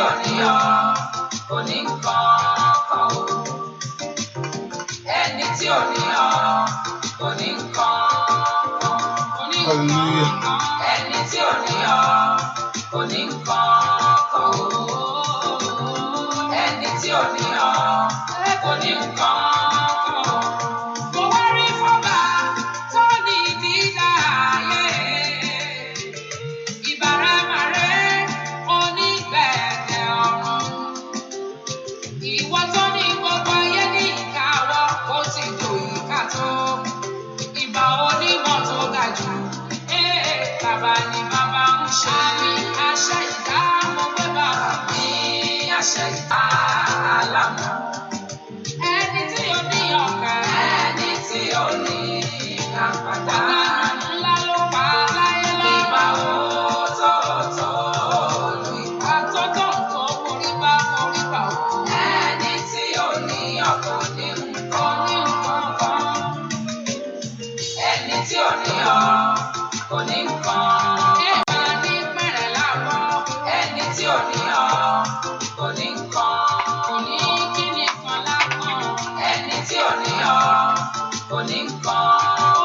ò ní ọ kò ní nǹkan kan o. Ẹni tí ò ní ọ kò ní nǹkan kan. Ẹni tí ò ní ọ kò ní nǹkan kan o. Ẹni tí ò ní ọ kò ní nǹkan kan. Mo wá rí fọ́bà tó ní dídá ayé. Ìbáramàrẹ́ onígbẹ̀dẹ̀ ọ̀run. Ìwọ tó ní gbogbo ayé ní ìkáwọ́, ó ti jò ìka tó. Ìbà onímọ̀ tó ga jù. Bàbá ni bàbá ń ṣe. Àmì àṣẹ ìdá mo gbé bàbá mi. Àṣẹ ìdá alámọ̀. Ẹni tí ó ní ọ̀kẹ́. Ẹni tí ó ní ìkàpàdà. Ńlá ló pa láyé lọ. Ìbà òótọ́ olú ìbà tó tó nǹkan orí bá o. Ẹni tí ó ní ọkọ̀ ní nǹkan kan. Ẹni tí ò ní ọ kò ní nǹkan. Ẹ̀ka ní pẹ̀rẹ̀ láàbọ̀. Ẹni tí ò ní ọ kò ní nǹkan. Kò ní kíni kan lápọ̀n. Ẹni tí ò ní ọ kò ní nǹkan.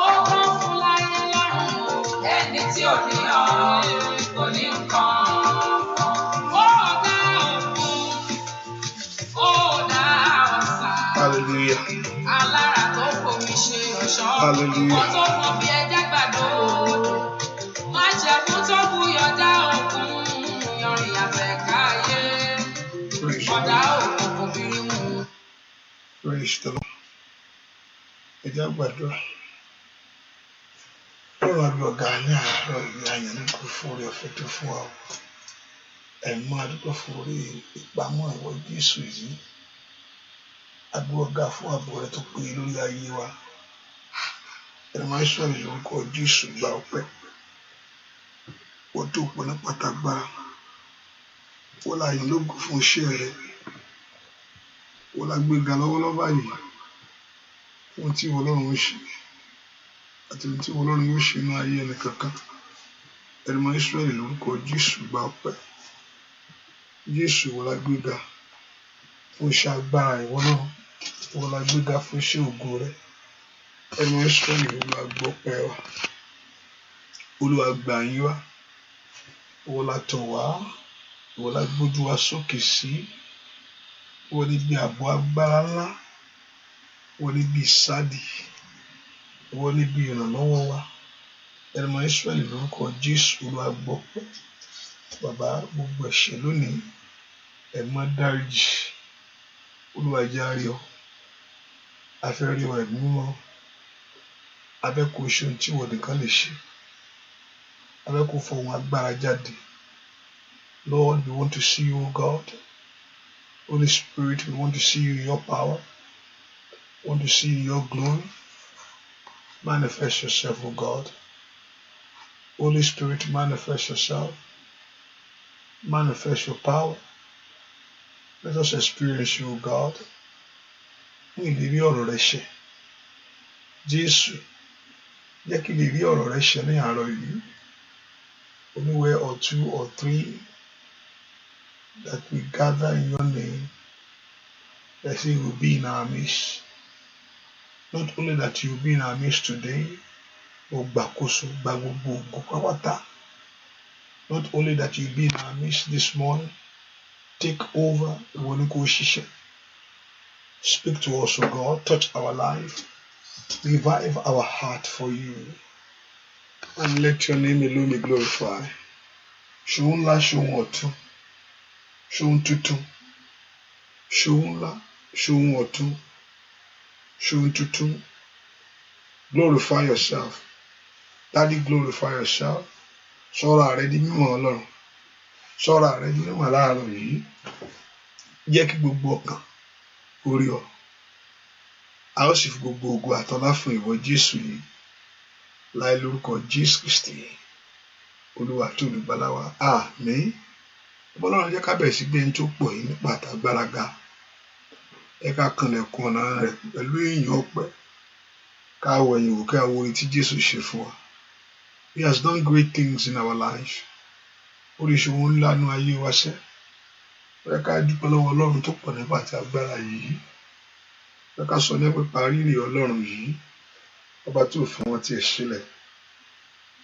Ó tán fún láyé lọ́rùn o. Ẹni tí ò ní ọ kò ní nǹkan. Ó dá òkun, ó dá ọ̀sà. Hallelujah. Alára tó fòmí ṣe ọ̀ṣọ́. Hallelujah. Wọ́n tó mọ bí ẹja gbàdo. Májẹ̀mú tó buyọ̀ dá òkun. Yanrìn àtẹ̀ká ayé. Ọ̀dà òkùnkùn bírímù. Praise the Lord. Ẹ jẹ́ á gbàdúrà. Ọ̀rọ̀ àbí ọ̀gá ní àárọ̀ ìyá yẹn ní kò fún orí ọ̀fẹ́ tó fún wa. Ẹ̀mọ́ àdúgbò fún orí ìpamọ́ ìwọ Jésù yìí. Àbí ọ̀gá fún ààbò rẹ̀ tó péye lórí ayé wa. Ẹ̀mọ́ Ísírẹ́lì lórúkọ Jésù gba ọpẹ́. Wọ́n tó pọ̀ ní pátágbára. Wọ́n láàyè lógo fún iṣẹ́ rẹ̀. Wọ́n la gbéga lọ́wọ́lọ́wọ́ báyìí. Ohun tí Ọlọ́run ń ṣe àti ohun tí Ọlọ́run yóò ṣe ní ayé ẹnì kankan. Ẹ̀mọ́ Ísírẹ́lì lórúkọ Jésù gba ọpẹ́. Jésù wọ́n la gbéga fún iṣẹ́ agbára ìwọ náà. Wọ́n la gbéga fún iṣẹ́ ògo rẹ̀. Ẹ̀mọ́ Ísírẹ́lì Olúwa gbọ́ ọpẹ́ wa. Olúwa gbà yín wá. Wọ́n la tọ̀ wá. Wọ́n la gbójú wa sókè sí. Wọ́n ní bí ààbò agbára ńlá. Wọ́n ní bí ìsádi. Wọ́n ní bí ìrànlọ́wọ́ wa. Ẹ̀mọ́ Ísírẹ́lì lórúkọ Jésù Olúwa gbọ́ ọpẹ́. Bàbá gbogbo ẹ̀ṣẹ̀ lónìí. Ẹ má dáríjì. Olúwa jẹ́ á rí ọ. A fẹ́ rí ọ ẹ̀mí mímọ́. A fẹ́ kó ṣe ohun tí ìwọ nìkan lè ṣe. A fẹ́ kó fọhùn agbára jáde. Lord, we want to see you, O God. Holy Spirit, we want to see you in your power. We want to see you in your glory. Manifest yourself, O God. Holy Spirit, manifest yourself. Manifest your power. Let us experience you, O God. Fún ìlérí ọ̀rọ̀ rẹ ṣẹ. Jésù, jẹ́ kí ìlérí ọ̀rọ̀ rẹ ṣẹ ní àárọ̀ yìí. Anywhere or two or three that we gather in your name, that you will be in our midst. Not only that you will be in our midst today, but gbàkóso gba gbogbo ògo pátápátá. Not only that you will be in our midst this morning, take over ìwọ ni kó ṣiṣẹ́. Speak to us, O God, touch our life, revive our heart for you, and let your name alone be glorified. Ṣòun ńlá, ṣòun ọ̀tun, ṣòun tuntun, ṣòun ńlá, ṣòun ọ̀tun, ṣòun tuntun. Glorify yourself. Daddy, glorify yourself. Sọ́ra rẹ di mímọ́ Ọlọ́run. Sọ́ra rẹ di mímọ́ láàárọ̀ yìí. Jẹ́ kí gbogbo ọkàn orí ọ. A ó sì fi gbogbo ògo àtọlá fún ìwọ Jésù yìí. Láì lórúkọ Jésù Kristi. Olúwa tó olùgbàlà wa. Àmín. Ọlọ́run jẹ́ ká bẹ̀rẹ̀ sí gbé ẹni tó pọ̀ yìí nípa àtàgbára ga. Ẹ ká kanlẹ̀kùn ọ̀nà rẹ̀ pẹ̀lú ìyìn ọpẹ́. Ká wọ ẹ̀yìn wò ká wo orin tí Jésù ṣe fún wa. He has done great things in our life. Oríṣi ohun ńlá nú ayé wa ṣẹ́. Ẹ ká dúpẹ́ lọ́wọ́ Ọlọ́run tó pọ̀ nípa àti agbára yìí. Ẹ ká sọ nípa rírì Ọlọ́run yìí. Ọba tó fi wọn tiẹ̀ sílẹ̀.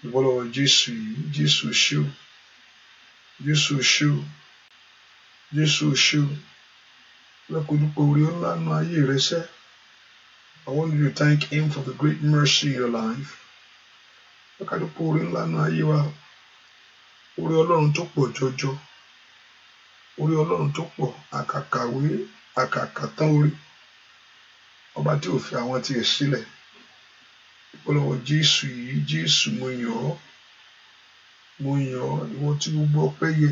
Dúpẹ́ lọ́wọ́ Jésù yìí. Jésù ṣé o. Jésù ṣé o. Jésù ṣé o. Ẹ kó dúpẹ́ orí ńlá nínú ayé rẹ sẹ́. I want you to thank him for the great mercy in your life. Ẹ ká dúpẹ́ orí ńlá nínú ayé wa. Orí Ọlọ́run tó pọ̀ jọjọ. Orí Ọlọ́run tó pọ̀ àkàkàwé àkàkàtán orí. Ọba tí ò fi àwọn tiẹ̀ sílẹ̀. Dúpẹ́ lọ́wọ́ Jésù yìí. Jésù mo yàn ọ́. Mo yàn ọ́. Ìwọ tí gbogbo ọpẹ́ yẹ.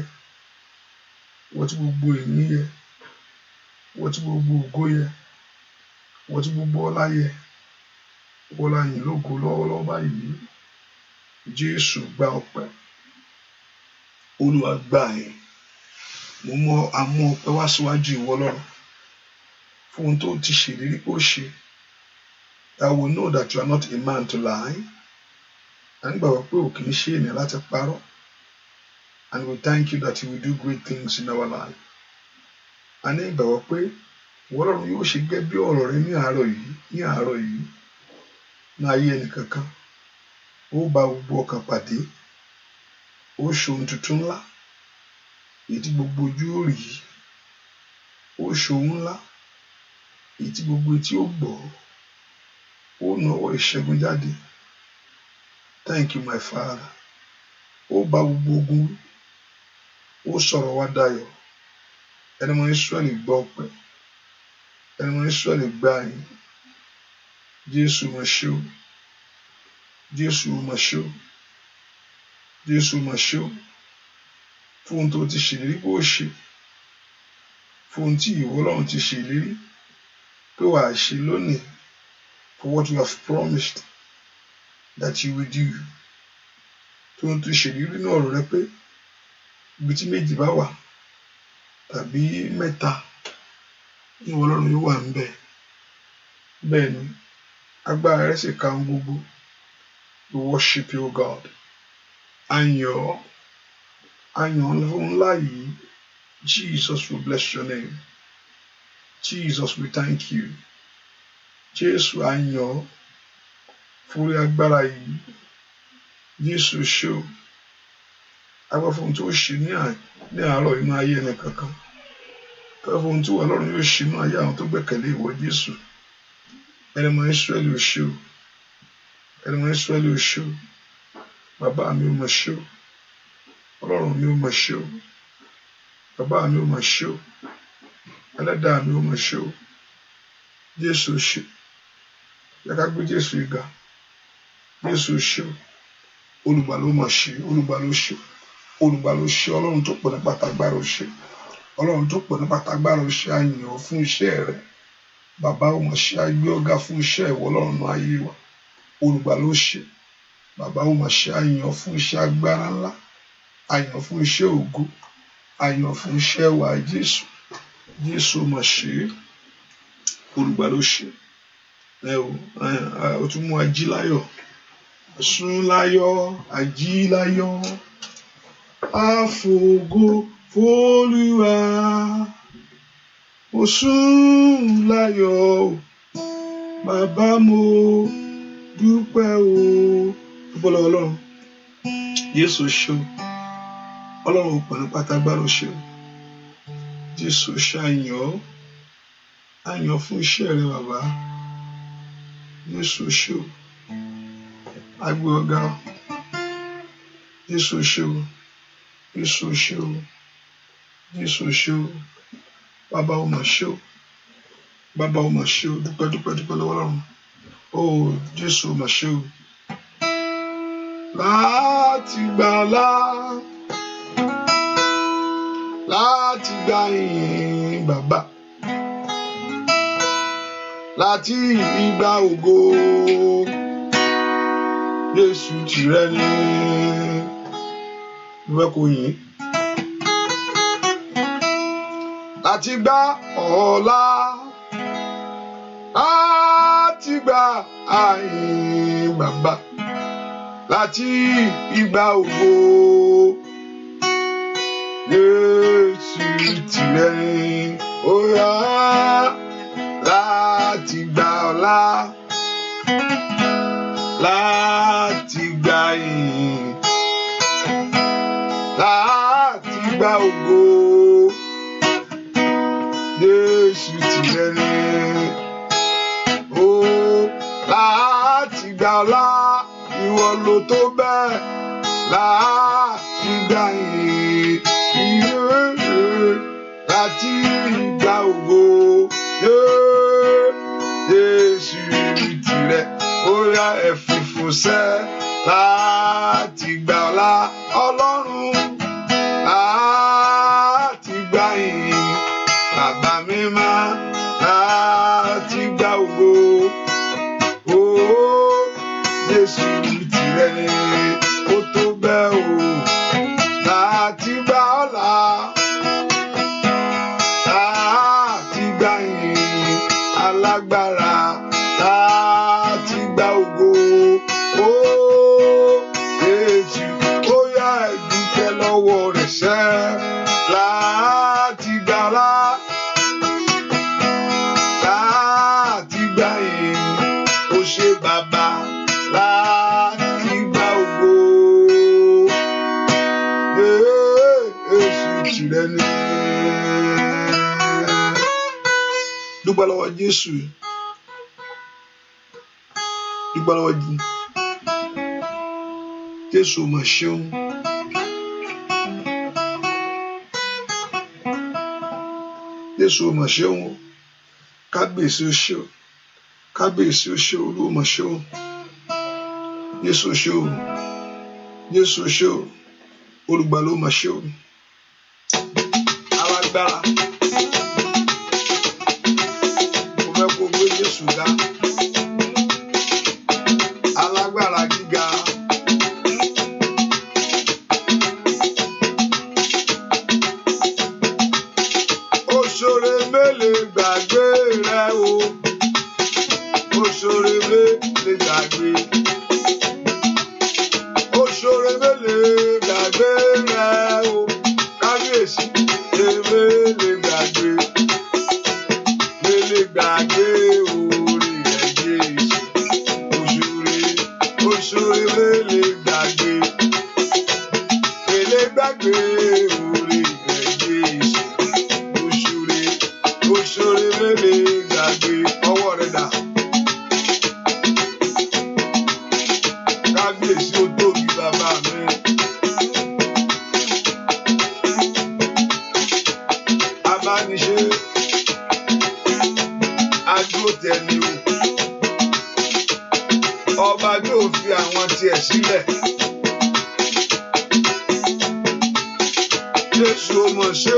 Ìwọ tí gbogbo ìyìn yẹ. Ìwọ tí gbogbo ògo yẹ. Ìwọ tí gbogbo ọlá yẹ. Ìwọ la yìn lógo lọ́wọ́lọ́wọ́ báyìí. Jésù gba ọpẹ́. Olúwa gbà yìn. Mo mọ àmọ́ ọpẹ́ wá síwájú ìwọ Ọlọ́run fún ohun tó ti ṣèlérí pé ó ṣe. I will know that you are not a man to lie. À ń gbàgbọ́ pé ò kì í ṣe ènìyàn láti parọ́. And we thank you that you will do great things in our life. A ní ìgbàgbọ́ pé ìwọ Ọlọ́run yóò ṣe gẹ́gẹ́ bí ọ̀rọ̀ rẹ ní àárọ̀ yìí ní ayé ẹnìkankan. Ó bá gbogbo ọkàn pàdé. Ó ṣe ohun tuntun ńlá èyí tí gbogbo ojú ó rí. Ó ṣe ohun ńlá èyí tí gbogbo etí ó gbọ́. Ó nawọ́ ìṣẹ́gun jáde. Thank you, my Father. Ó bá gbogbo ogun wí. Ó sọ̀rọ̀ wá dayọ̀. Ẹni mọ Ísírẹ́lì gbọ́ ọpẹ́. Ẹni mọ Ísírẹ́lì gbà yìn. Jésù mà ṣe o. Jésù mà ṣe o. Jésù mà ṣe o. Fún ohun tó ti ṣèlérí pé ó ṣe. Fún ohun tí ìwọ Ọlọ́run ti ṣèlérí pé wàá ṣe lónìí. For what you have promised that you will do. Tó ohun tó ṣèlérí ní ọ̀rọ̀ rẹ pé ibi tí méjì bá wà tàbí mẹ́ta ìwọ Ọlọ́run yóò wà níbẹ̀. Bẹ́ẹ̀ ni agbára rẹ sì ka ohun gbogbo. We worship you, God. Ayọ̀ fún ńlá yìí. Jesus, we bless your name. Jesus, we thank you. Jésù ayọ̀ fún orí agbára yìí. Jésù ṣé o. Agbára fún ohun tí ó ṣe ní àárọ̀ inú ayé ẹni kankan. Agbára fún ohun tí Ọlọ́run yóò ṣe inú ayé àwọn tó gbẹ́kẹ̀lé ìwọ Jésù. Ẹni mọ Ísírẹ́lì ò ṣe o. Ẹni mọ Ísírẹ́lì ò ṣe o. Bàbá mi ò mọ̀ ṣe o. Ọlọ́run mi ò mọ̀ ṣe o. Bàbá mi ò mọ̀ ṣe o. Ẹlẹ́dàá mi ò mọ̀ ṣe o. Jésù ṣe. Yẹ ká gbé Jésù ìga. Jésù ṣe o. Olùgbà ló mọ̀ ṣe. Olùgbà ló ṣe. Olùgbà ló ṣe. Ọlọ́run tó pọ̀ nípa tagbára ó ṣe. Ọlọ́run tó pọ̀ nípa tagbára ó ṣe. A yìn ọ́ fún iṣẹ́ rẹ. Bàbá ò mọ̀ ṣe. A gbé ọ̀gá fún iṣẹ́ ìwọ Ọlọ́run náà ayé wa. Olùgbà ló ṣe. Bàbá ò mọ̀ ṣe. A yìn ọ́ fún iṣẹ́ agbára ńlá. A yìn ọ́ fún iṣẹ́ ògo. A yìn ọ́ fún iṣẹ́ wa Jésù. Jésù mọ̀ ṣe. Olùgbà ló ṣe. Ó tún mú ají láyọ̀. Sùn láyọ̀, ají láyọ̀. Àfògo f'Olúwa. Mo sùn láyọ̀. Bàbá mo dúpẹ́ o. Dúpẹ́ lọ́wọ́ Ọlọ́run. Jésù ṣe o. Ọlọ́run ò pọ̀ nípa tagbára ó ṣe o. Jésù ṣe àyàn. Àyàn fún iṣẹ́ rẹ bàbá. Jésù ṣe o. Agbé ọ̀gá. Jésù ṣe o. Jésù ṣe o. Jésù ṣe o. Bàbá ò mà ṣe o. Bàbá ò mà ṣe o. Dúpẹ́ lọ́wọ́ Ọlọ́run. Oh, Jésù mà ṣe o. Láti gbà yìn bàbá. Láti ìgbà ògo. Jésù tìrẹ ni. Ìwé kò yìn. Láti gbà ọlá. Láti gbà àyìn bàbá. Láti ìgbà ògo. Jésù tìrẹ tìrẹ ni. Ó láti gbà ọlá ìwọ ló tó bẹ́ẹ̀ láti gbà yìí láti gbà ògo. Jésù tìrẹ ó yá ẹ fìfò sẹ́ láti gbà ọlá Ọlọ́run láti gbà yìí bàbá mímọ́ láti gbà ògo. Ó Jésù tìrẹ ni ó tó bẹ́ẹ̀ o láti gbà ọlá láti gbà yìí alágbára láti gbà ògo. Ó Jésù ó yá ẹ dúpẹ́ lọ́wọ́ rẹ̀ sẹ́ láti gbà ọlá láti gbà yìí ó ṣe bàbá láti gbà ògo. Jésù tìrẹ ni. Dúpẹ́ lọ́wọ́ Jésù. Dúpẹ́ lọ́wọ́ Jésù mà ṣeun. Jésù mà ṣeun. Kábíyèsí ó ṣe o. Kábíyèsí ó ṣe o. Olúwa mà ṣe o. Jésù ṣe o. Jésù ṣe o. Olùgbàlà mà ṣe o. Alágbára. Mo fẹ́ kó gbé Jésù ga. Alágbára gíga. Òṣòre mélòó gbàgbé rẹ o. Òṣòre mélòó gbàgbé. Òṣòre mélòó gbàgbé rẹ o. Kábíyèsí mélòó gbàgbé. Mélòó gbàgbé orí rẹ Jésù. Òṣòre mélòó gbàgbé. Mélòó gbàgbé orí rẹ Jésù. Òṣòre mélòó gbàgbé. Ọwọ́ rẹ̀ dà. Kábíyèsí ó tóbi bàbá mi. Abániṣe agbótẹni o. Ọba yóò fi àwọn tiẹ̀ sílẹ̀. Jésù ó mọ̀ ṣe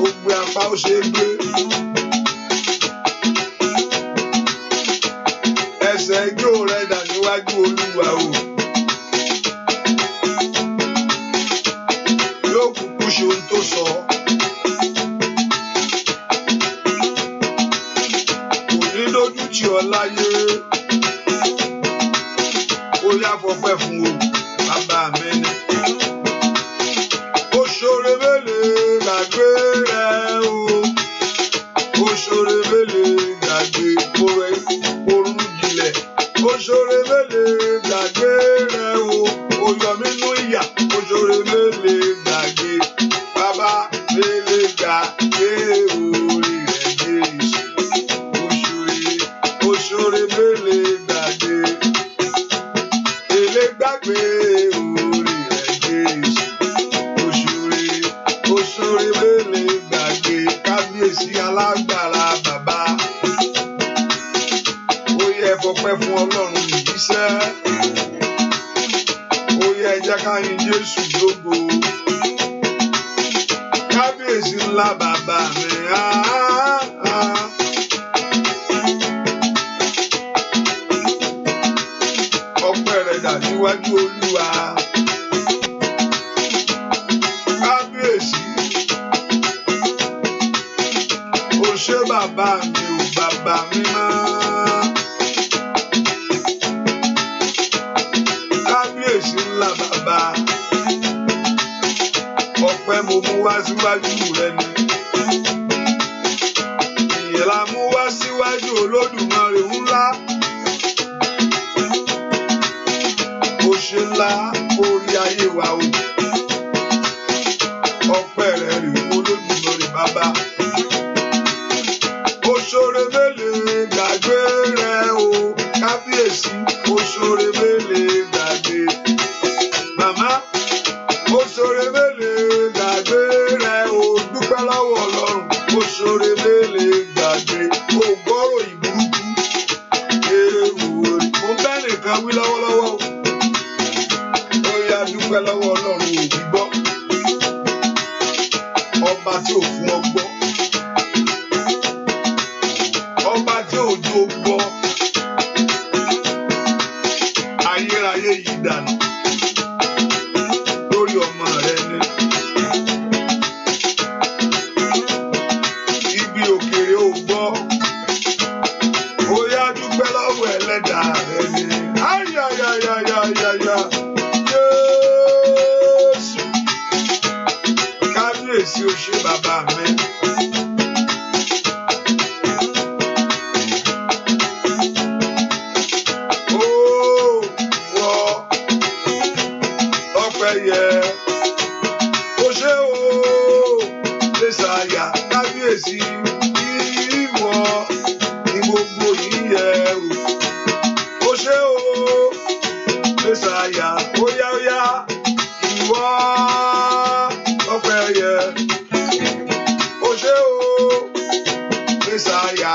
ó gbé apá ó ṣe gbé. Ẹsẹ̀ ijó rẹ̀ dà níwájú Olúwa o. Yóò kúkú ṣe ohun tó sọ. Kò ní lójú tì ọ́ láyé. Ó yá fọpẹ́ fún o, bàbá mi ni. Òṣòre mélòó gbàgbé rẹ o. Òṣòre mélòó gbàgbé orun jìnlẹ̀. Òṣòre mélòó gbàgbé rẹ o. Ó yọ mí nínú ìyà. Òṣòre mélòó gbàgbé. Bàbá mélòó gbàgbé orí rẹ Jésù. Òṣòre mélòó gbàgbé. Èlé gbàgbé orí rẹ Jésù. Òṣòre mélòó gbàgbé. Kábíyèsí alágbára bàbá. Ó yẹ fọpẹ́ fún Ọlọ́run ìjíṣẹ́. Ó yẹ jẹ́ ká yìn Jésù lógo. Kábíyèsí ńlá bàbá mi. Ọpẹ́ rẹ̀ dà níwájú Olúwa. Kábíyèsí. Ó ṣé bàbá mi ò bàbá mi mọ́. Kábíyèsí ńlá bàbá. Ọpẹ́ mo mú wá síwájú rẹ ni. Ìyẹn la mú wá síwájú Olódùmarè ńlá. Ó ṣe ńlá orí ayé wa o. Ọpẹ́ rẹ ṣoore mélòó gbàgbé rẹ̀ o dúpẹ́ lọ́wọ́ Ọlọ́run ó ṣoore mélòó gbàgbé o gbọ́rọ̀ ìburúkú ewu orí mo bẹ́ nìkan wí lọ́wọ́lọ́wọ́ ó yá dúpẹ́ lọ́wọ́ Ọlọ́run ò gbọ́ ọba tí ò fún ọ gbọ́ ọba tí ò jó gbọ́ ayérayé yìí dànù lórí ọmọ rẹ ní ibi òkèèrè ò gbọ́ ó yá dúpẹ́ lọ́wọ́ ẹlẹ́dàá rẹ ní ayayayayaya Jésù kábíyèsí o ṣé bàbá mi. Kábíyèsí ìwọ ni gbogbo yìí yẹ o ṣé o Mèsáyà óyá ìwọ ọpẹ́ yẹ o ṣé o Mèsáyà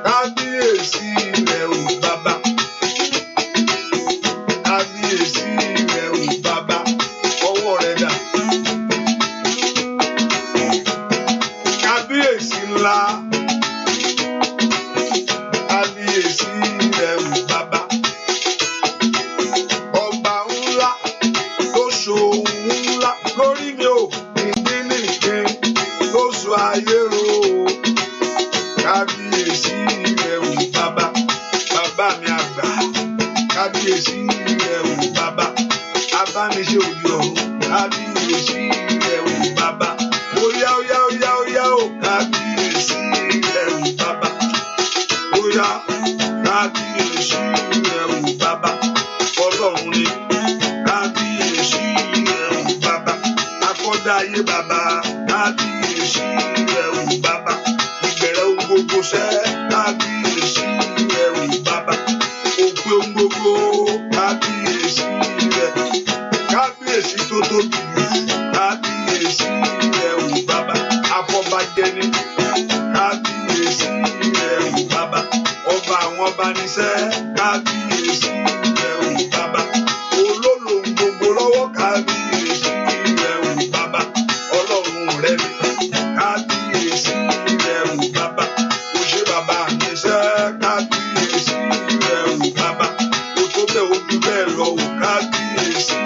kábíyèsí rẹ o bàbá kábíyèsí rẹ o bàbá ọwọ́ rẹ dà. Kábíyèsí ńlá kábíyèsí rẹ̀ ò bàbá ọba ńlá tó ṣòun ńlá lórí mi ò ìdí nìkan tó sọ ayé ro kábíyèsí rẹ̀ ò bàbá bàbá mi àgbà kábíyèsí rẹ̀ ò bàbá abániṣe òde ọ̀run kábíyèsí rẹ̀ ò bàbá óyá o kábíyèsí rẹ̀ ò bàbá óyá kábíyèsí rẹ̀ ò bàbá Ọlọ́run ni kábíyèsí rẹ̀ ò bàbá akọ́dá ayé bàbá kábíyèsí rẹ̀ ò bàbá ìbẹ̀rẹ̀ ohun gbogbo ṣẹ́ kábíyèsí rẹ̀ ò bàbá òpin ohun gbogbo kábíyèsí rẹ̀ kábíyèsí tó tóbi kábíyèsí rẹ̀ ò bàbá afọbajẹni kábíyèsí rẹ̀ ò bàbá ọba àwọn ọba níṣẹ́ kábíyèsí rẹ̀ ò bàbá olólo gbogbo lọ́wọ́ kábíyèsí rẹ̀ ò bàbá Ọlọ́run rẹ̀ mi kábíyèsí rẹ̀ ò bàbá ó ṣé bàbá níṣẹ́ kábíyèsí rẹ̀ ò bàbá ó tó bẹ́ẹ̀ ó jù bẹ́ẹ̀ lọ ò kábíyèsí.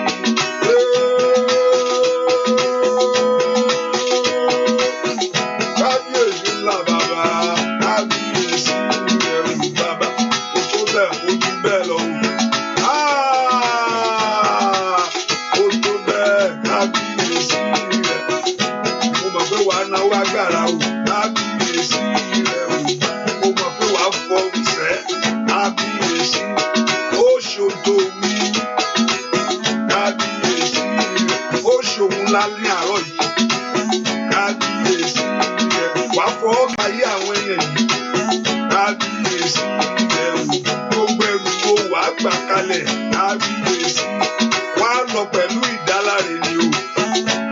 Kábíyèsí ńlá bàbá kábíyèsí rẹ̀ ò bàbá ó tó bẹ́ẹ̀ ó jù bẹ́ẹ̀ lọ ó tó bẹ́ẹ̀ kábíyèsí rẹ̀ mo mọ̀ pé wàá náwó agbára o kábíyèsí rẹ̀ o mo mọ̀ pé wàá fọ ìṣẹ́ kábíyèsí ó ṣòdo mi kábíyèsí rẹ̀ ó ṣòun ńlá ní àárọ̀ yìí kábíyèsí rẹ̀ wàá fọ ọ́kàyé àwọn èèyàn yìí kábíyèsí rẹ̀ o gbogbo ẹrù wo wàá gbà kalẹ̀ kábíyèsí wàá lọ pẹ̀lú ìdáláre ni o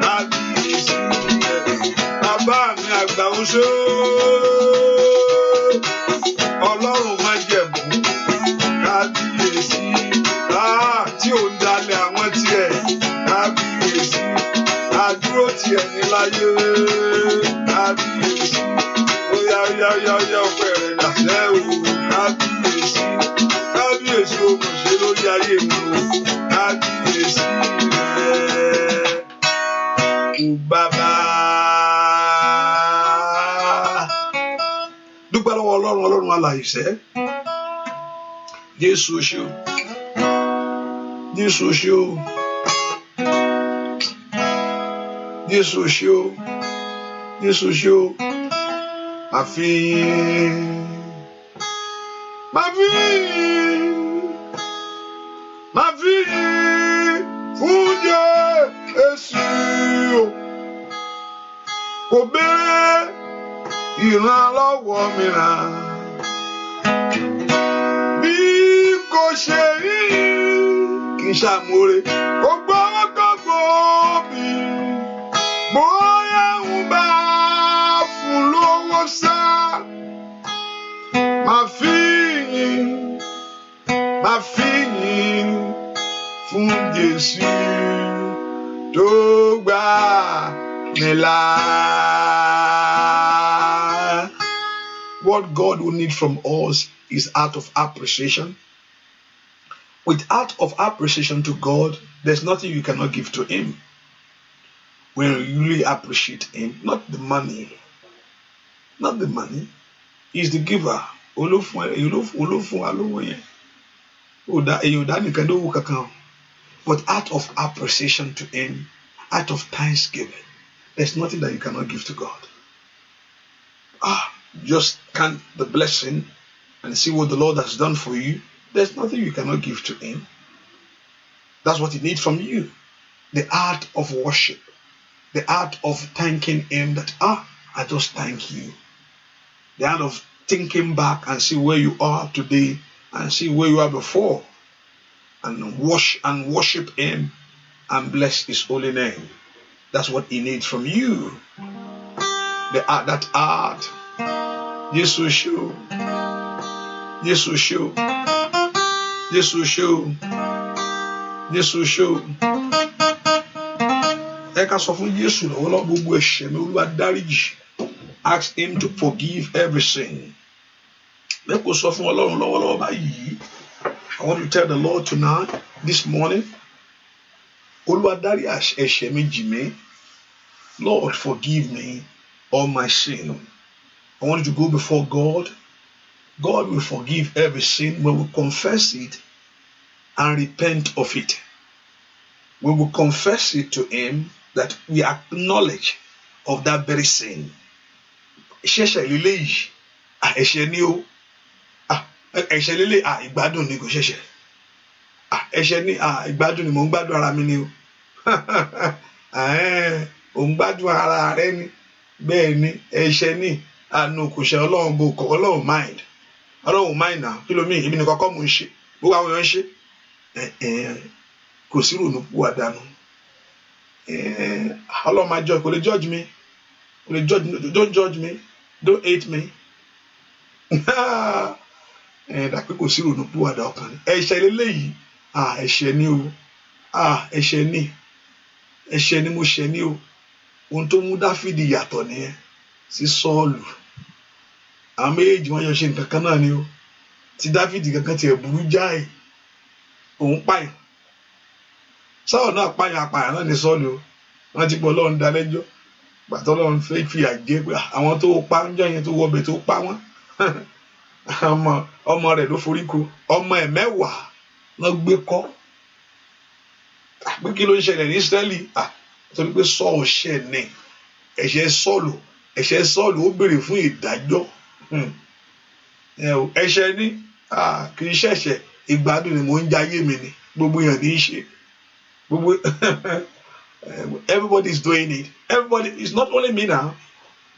kábíyèsí rẹ̀ bàbá mi àgbà oṣó Ọlọ́run má jẹ̀bú kábíyèsí tí ò ń dalẹ̀ àwọn tiẹ̀ kábíyèsí àdúró tiẹ̀ ní láyé kábíyèsí óyá ọpẹ́ rẹ̀ dàṣẹ́ o kábíyèsí kábíyèsí o kò ṣe lórí ayé mi o kábíyèsí rẹ̀ kò bàbá. Dúpẹ́ lọ́wọ́ Ọlọ́run alààyè Jésù ṣé o Jésù ṣé o Jésù ṣé o Jésù ṣé o àfihàn máa fi fún Jésù kò béèrè ìrànlọ́wọ́ mìíràn bí kò ṣe yìí kì í ṣàmúre kò gbọ́ tó gbà mí là. What God will need from us is out of appreciation. With out of appreciation to God, there's nothing you cannot give to Him. When you really appreciate Him, not the money. Not the money. He's the giver. But out of appreciation to Him, out of thanksgiving, there's nothing that you cannot give to God. Just count the blessing and see what the Lord has done for you. There's nothing you cannot give to Him. That's what He needs from you. The art of worship. The art of thanking Him that, I just thank you. The art of thinking back and see where you are today and see where you are before. And worship Him and bless His holy name. That's what He needs from you. That art. Yes, will show. Yes, will show. Yes, will show. Yes, will show. Ask Him to forgive every sin. I want to tell the Lord tonight, this morning, Lord, forgive me all my sin. I want you to go before God. God will forgive every sin when we confess it and repent of it. When we confess it to Him, that we acknowledge of that very sin. Ìgbádùn ni kò ṣẹ̀ṣẹ̀. Ẹ̀ṣẹ̀ ni ìgbádùn ni mò ń gbádùn ara mi ni o. Ò ń gbádùn ara rẹ ni. Bẹ́ẹ̀ ni ẹ̀ṣẹ̀ ni àánú kò ṣe Ọlọ́run bò kọ́ Ọlọ́run mind. Ọlọ́run mind náà kí ló mí èmi nìkan kọ́ mò ń ṣe. Gbogbo àwọn èèyàn ń ṣe. Kò sí ìrònú pú àdánù. Ọlọ́run máa judge, kò lè judge me. Kò lè judge me. Don't judge me. Don't hate me. Dàpé kò sí ìrònú pú àdá ọkàn ni. Ẹ̀ṣẹ̀ lélẹ́yìí. Ẹ̀ṣẹ̀ ni o. Ẹ̀ṣẹ̀ ni. Ẹ̀ṣẹ̀ ni mo ṣẹ̀ ni o. Ohun tó mú Dáfídì yàtọ̀ nìyẹn sí Sọ́ọ̀lù. Àwọn méjèèjì wọn yọ ṣe nǹkan kan náà ni o. Tí Dáfídì kankan tiẹ̀ burú jáì. Òun pààyàn. Sọ́ọ̀lù náà pààyàn náà ni Sọ́ọ̀lù o. Wọ́n ti pọ̀ Ọlọ́run dá lẹ́jọ́. Gbàtọ́ Ọlọ́run fẹ́ fi àjẹ́ pé àwọn tó pa ń jọ yẹn tó wọbẹ̀ tó pa wọ́n. Ọmọ rẹ̀ ló forí ko. Ọmọ ẹ̀ 10 ló gbé kọ́. Pé kí ló ń ṣẹlẹ̀ ní Ísírẹ́lì? Torí pé Sọ́ọ̀lù ṣẹ̀ ní. Ẹ̀ṣẹ̀ Sọ́ọ̀lù ó béèrè fún ìdájọ́. Ẹ̀ṣẹ̀ ní kì í ṣẹ̀ṣẹ̀ ìgbádùn ni mò ń jayé mi ni. Gbogbo èèyàn ní í ṣe. Gbogbo everybody is doing it. Everybody, it's not only me now.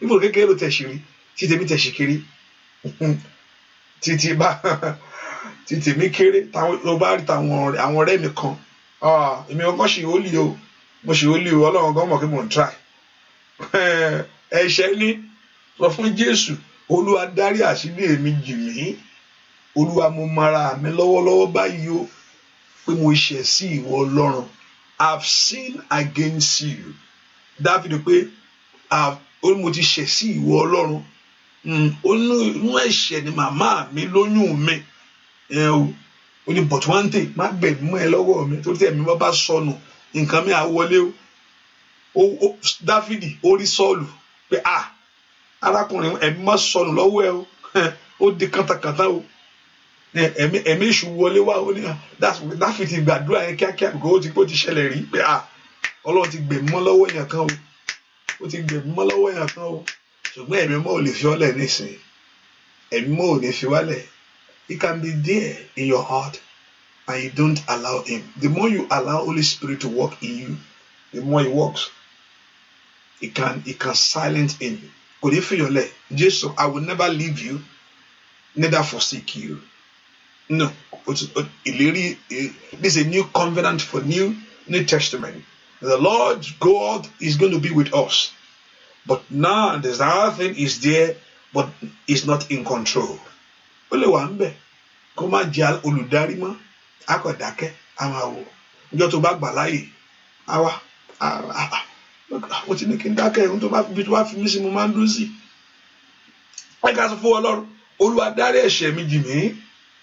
Even kékeré ló tẹ̀sírí. Tí tèmi tẹ̀síkiri. Títí mi kéré. Ló bá rí àwọn ọ̀rẹ́ mi kan. Èmi ọkọ̀ ṣì ó lì o. Mo ṣì ó lì o. Ọlọ́run gan mọ̀ kí mò ń try. Ẹ̀ṣẹ̀ ni sọ fún Jésù. Olúwa dárí àṣírí èmi jì mí. Olúwa mo mara mi lọ́wọ́lọ́wọ́ báyìí o. Pé mo ṣẹ̀ sí ìwọ Ọlọ́run. I've sinned against you. Dáfídì pé mo ti ṣẹ̀ sí ìwọ Ọlọ́run. Inú ẹ̀ṣẹ̀ ni màmá mi lóyún mi. Ó ní but one thing má gbẹ̀mí mọ́ ẹ lọ́wọ́ mi torí tí ẹ̀mí bá sọnù nǹkan mi á wọlé o. Dáfídì ó rí Sọ́ọ̀lù pé arákùnrin ẹ̀mí má sọnù lọ́wọ́ ẹ o. Ó di kàntàkàntà o. Ẹ̀mí èṣù wọlé wá ó ní Dáfídì gbàdúrà yẹn kíákíá kò ó ti ṣẹlẹ̀ rí pé Ọlọ́run ti gbẹ̀mí mọ́ lọ́wọ́ èèyàn kan o. Ó ti gbẹ̀mí mọ́ lọ́wọ́ èèyàn kan o. Ṣùgbọ́n ẹ̀mí mọ́ ò lè fi ọ́lẹ̀ nísìnyí. Ẹ̀mí mọ́ ò lè fi wálẹ̀. He can be there in your heart and you don't allow him. The more you allow Holy Spirit to work in you, the more he works. He can silence him. Kò ní fi yọ̀lẹ̀. Jesus, I will never leave you, neither forsake you. No. This is a new covenant for New Testament. The Lord God is going to be with us. But now there's another thing is there, but it's not in control. Ó lè wà ńbẹ̀ kó má jẹ́ olùdarí mọ́. Akọ̀dákẹ́ a máa wò. Níjọ́ tó bá gbà láàyè, á wá mo ti ní kí n dákẹ́ ohun tó bá fi mí sí mo máa ń dúró sí. ẹ ká sọ fún Ọlọ́run, Olúwa dárí ẹ̀ṣẹ̀ mi jì mí.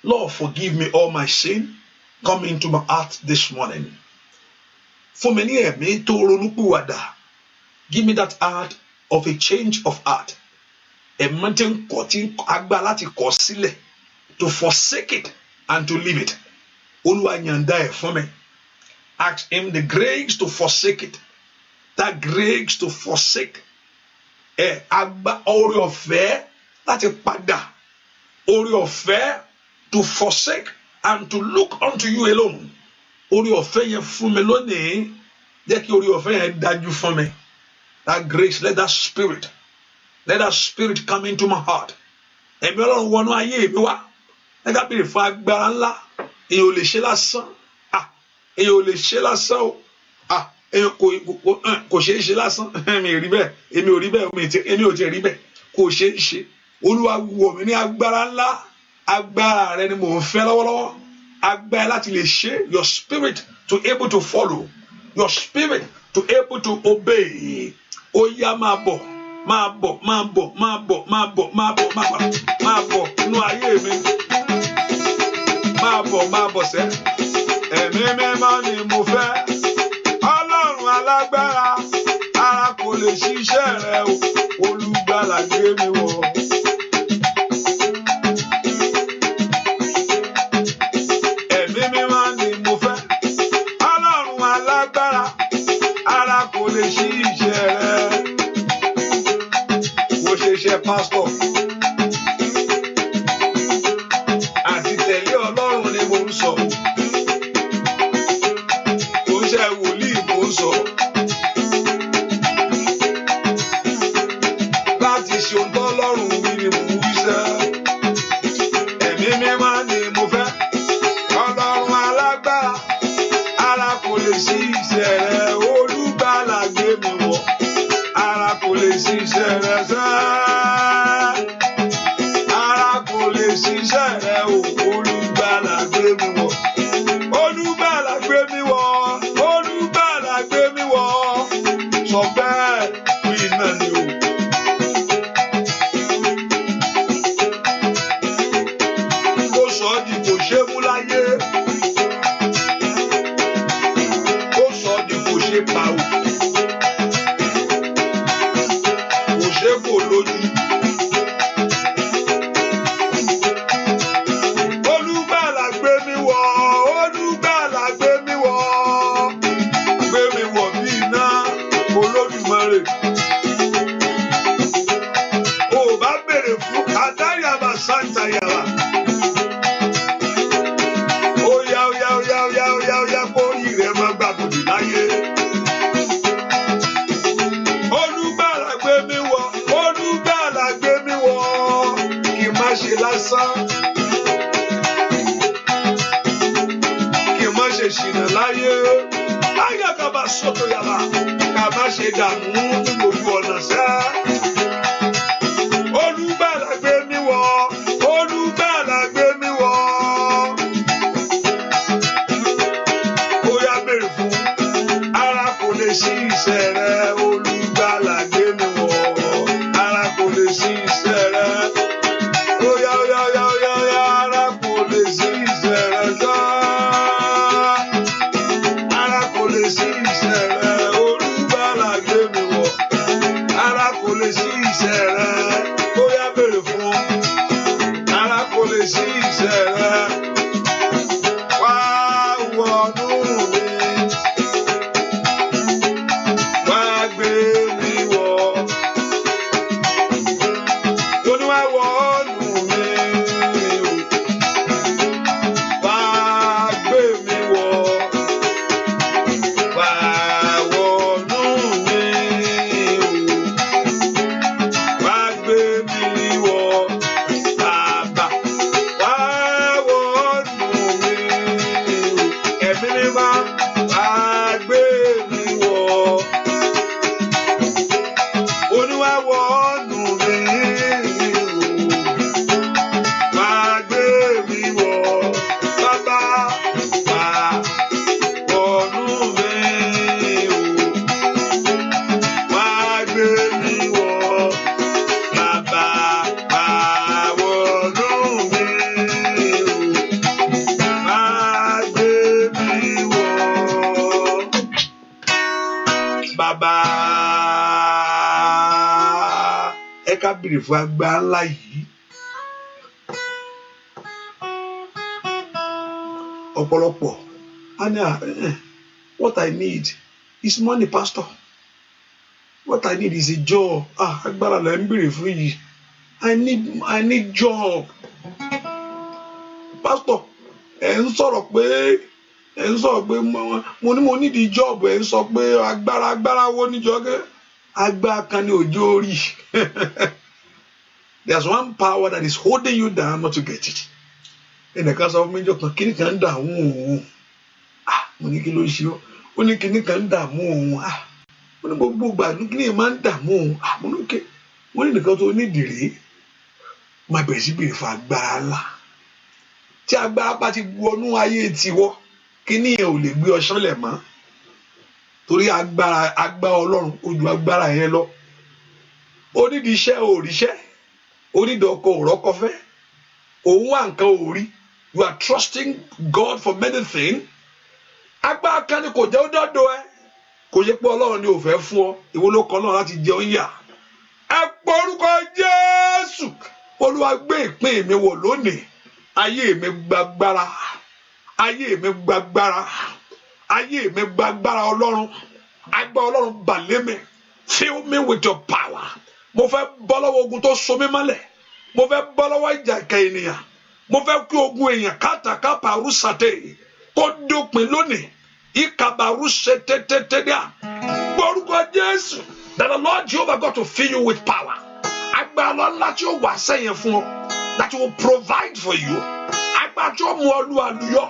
Lord, forgive me all my sin. Come into my heart this morning. Fún mi ní ẹ̀mí tó ronúpìwàdà. Give me that heart of a change of heart. Ẹ̀mí tí ń kọ̀ tí agbá láti kọ̀ sílẹ̀, to forsake it and to leave it. Olúwa yànda ẹ̀ fún mi. Ask him the grace to forsake it. That grace to forsake. Agbá oore ọ̀fẹ́ láti padà. Oore ọ̀fẹ́ to forsake and to look unto you alone. Oore ọ̀fẹ́ yẹn fún mi lónìí. Jẹ́ kí oore ọ̀fẹ́ yẹn dájú fún mi. That grace, let that spirit come into my heart. Ẹ̀mí Ọlọ́run wọnú ayé mi wá. Ẹ ká bèrè fún agbára ńlá. Èyàn ò lè ṣe lásán. Èyàn ò lè ṣe lásán o. Èyàn kò ṣe é ṣe lásán. Èmi ò rí bẹ́ẹ̀. Èmi ò tiẹ̀ rí bẹ́ẹ̀. Kò ṣe é ṣe. Olúwa wọ̀ mí ní agbára ńlá. Agbára rẹ ni mò ń fẹ́ lọ́wọ́lọ́wọ́. Agbára láti lè ṣe. Your spirit to able to follow. Your spirit to able to obey. Ó yá máa bọ̀ nínú ayé mi. Máa bọ̀ sẹ́. Ẹ̀mí mímọ́ ni mo fẹ́. Ọlọ́run alágbára, ara kò lè ṣiṣẹ́ rẹ o. Olùgbàlà gbé mi wọ̀. Ẹ̀mí mímọ́ ni mo fẹ́. Ọlọ́run alágbára, ara kò lè ṣiṣẹ́ rẹ. Kò ṣe iṣẹ́ pásítọ̀. Àti tẹ̀lé Ọlọ́run ni mo ń sọ. Kò ṣe wòlíì mo ń sọ. Láti ṣe ohun tọ́lọ́run wí ni mo ń wí sẹ́. Ẹ̀mí mímọ́ ni mo fẹ́. Ọlọ́run alágbára, ara kò lè ṣiṣẹ́ rẹ. Olùgbàlà gbé mi wọ̀. Ara kò lè ṣiṣẹ́ rẹ sẹ́. Ara kò lè ṣiṣẹ́ rẹ o. Olùgbàlà gbé mi wọ̀. Olùgbàlà gbé mi wọ̀. Olùgbàlà gbé mi wọ̀. Sọ bẹ́ẹ̀ wí náà ni o. Ó sọ ọ́ di kò ṣe mú láyé. Ó sọ ọ́ di kò ṣe pa o. Kò ṣe kò lójú. Olùgbàlà gbé mi wọ̀. Olùgbàlà gbé mi wọ̀. Gbé mi wọ̀ bí iná Olódùmarè. O bá bèrè fún Kàdáyàbá Sántàyàbá. Ó yá kó yí rẹ̀ máa gbàgbọ́dì láyé. Olùgbàlà gbé mi wọ̀. Olùgbàlà gbé mi wọ̀. Kì má ṣe lásán. Kì má ṣe ṣìnà láyé. Ayàkàbà sọ́tò yàrá. Kà má ṣe dààmú ní gbogbo ọ̀nà sẹ́. Olùgbàlà gbé mi wọ̀. Olùgbàlà gbé mi wọ̀. Ó yá bèrè fún. Ara kò lè ṣí iṣẹ́ rẹ. Olùgbàlà gbé mi wọ̀. Ara kò lè ṣí iṣẹ́ rẹ. Ó yá. Ara kò lè ṣí iṣẹ́ rẹ sá. Ara kò lè ṣí iṣẹ́ rẹ. Olùgbàlà gbé mi wọ̀. Ara kò lè ṣí iṣẹ́ rẹ. Ó yá bèrè fún. Ara kò lè ṣí iṣẹ́ rẹ. Wá wọnú mi. Wá gbé bàbá ẹ ká béèrè fún agbára ńlá yìí. Ọ̀pọ̀lọpọ̀ what I need is money, pastor. What I need is a job. Agbára lẹ ń béèrè fún yìí. I need job. Pastor, ẹ ń sọ̀rọ̀ pé mo need the job. Ẹ ń sọ pé agbára wo ní jọ́gẹ́? Agbára kan ní òjò orí. There's one power that is holding you down not to get it. Ẹnìkan sọ fún mi jọ kan kíní kan ń dààmú òun. Mo ní kí ló ṣe ọ́? Ó ní kíní kan ń dààmú òun. Mo ní gbogbo gbàdúrà kíní yẹn máa ń dààmú òun. Mo ní kí wọ́n ní nìkan tó nídìí rèé. Máa bẹ̀rẹ̀ sí béèrè fún agbára ńlá. Tí agbára bá ti wọnú ayé tiwọ́, kíní yẹn ò lè gbé ọ ṣánlẹ̀ mọ́. Torí agbára Ọlọ́run ó ju agbára yẹn lọ. Ó nídìí iṣẹ́ ò ríṣẹ́. Ó nídìí ọkọ ò rọ́kọ fẹ́. Òun wà nǹkan ò rí. You are trusting God for many things. Agbára kan ni kò jẹ́ ó dọ́dọ̀ ẹ. Kò yẹ pé Ọlọ́run ni ò fẹ́ fún ọ. Ìwọ ló kọ́ Ọlọ́run láti jẹun yà. Ẹ pọ̀ orúkọ Jésù. Olúwa gbé ìpín mi wọ̀ lónìí. Ayé mi gbàgbára. Ayé mi gbàgbára. Ayé mi gbàgbára Ọlọ́run. Agbára Ọlọ́run bà lé mi. Fill me with your power. Mo fẹ́ bọ́ lọ́wọ́ ogun tó so mí mọ́lẹ̀. Mo fẹ́ bọ́ lọ́wọ́ ìjà ìkà ènìyàn. Mo fẹ́ kí ogun èèyàn kátàkárà rúṣàtẹ̀ kó dópin lónìí. Ìkàbàrú ṣe tẹ́tẹ́tẹ́dá. Gbórúkọ Jésù. That the Lord Jehovah God to fill you with power. Agbára ńlá tí ó wà sẹ́yìn fún ọ. That will provide for you. Agbára tí ó mú ọ lu àlùyọ.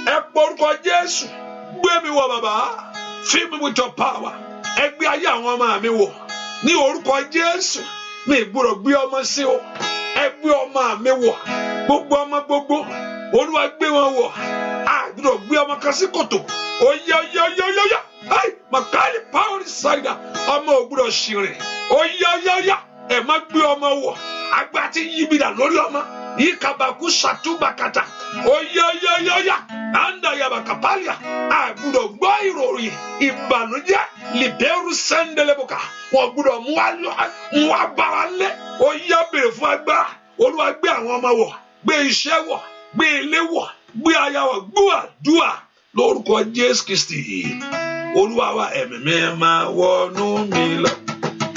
Ẹ gbórúkọ Jésù. Gbé mi wọ̀ bàbá. Fill me with your power. Ẹ gbé ayé àwọn ọmọ mi wọ̀. Ní orúkọ Jésù. Mi gbọ́dọ̀ gbé ọmọ sí o. Ẹ gbé ọmọ mi wọ̀. Gbogbo ọmọ gbogbo. Olúwa gbé wọn wọ̀. Àdúrà gbé ọmọ kan sí kòtò. Oya. Ai, Makali power side. Ọmọ ò gbọ́dọ̀ ṣìrìn. Oya. Ẹ má gbé ọmọ wọ̀. Agbá tí yí mi dà lórí ọmọ. Ìkàbàkú ṣàtúbàkàtà. Oya. Anda yabakapalia. Àgbọ́dọ̀ gbọ́ ìròyìn ìbànújẹ́. Liberu sẹ́ndẹ̀lẹ́bùkà. Wọ́n gbọ́dọ̀ mú agbára lé. Oya béèrè fún agbára. Olúwa gbé àwọn ọmọ wọ̀. Gbé iṣẹ́ wọ̀. Gbé ilé wọ̀. Gbé aya wọ̀. Gbúàdúà lórúkọ Jésù Kristi. Olúwa wa ẹ̀mí mi máa wọnú mi lọ.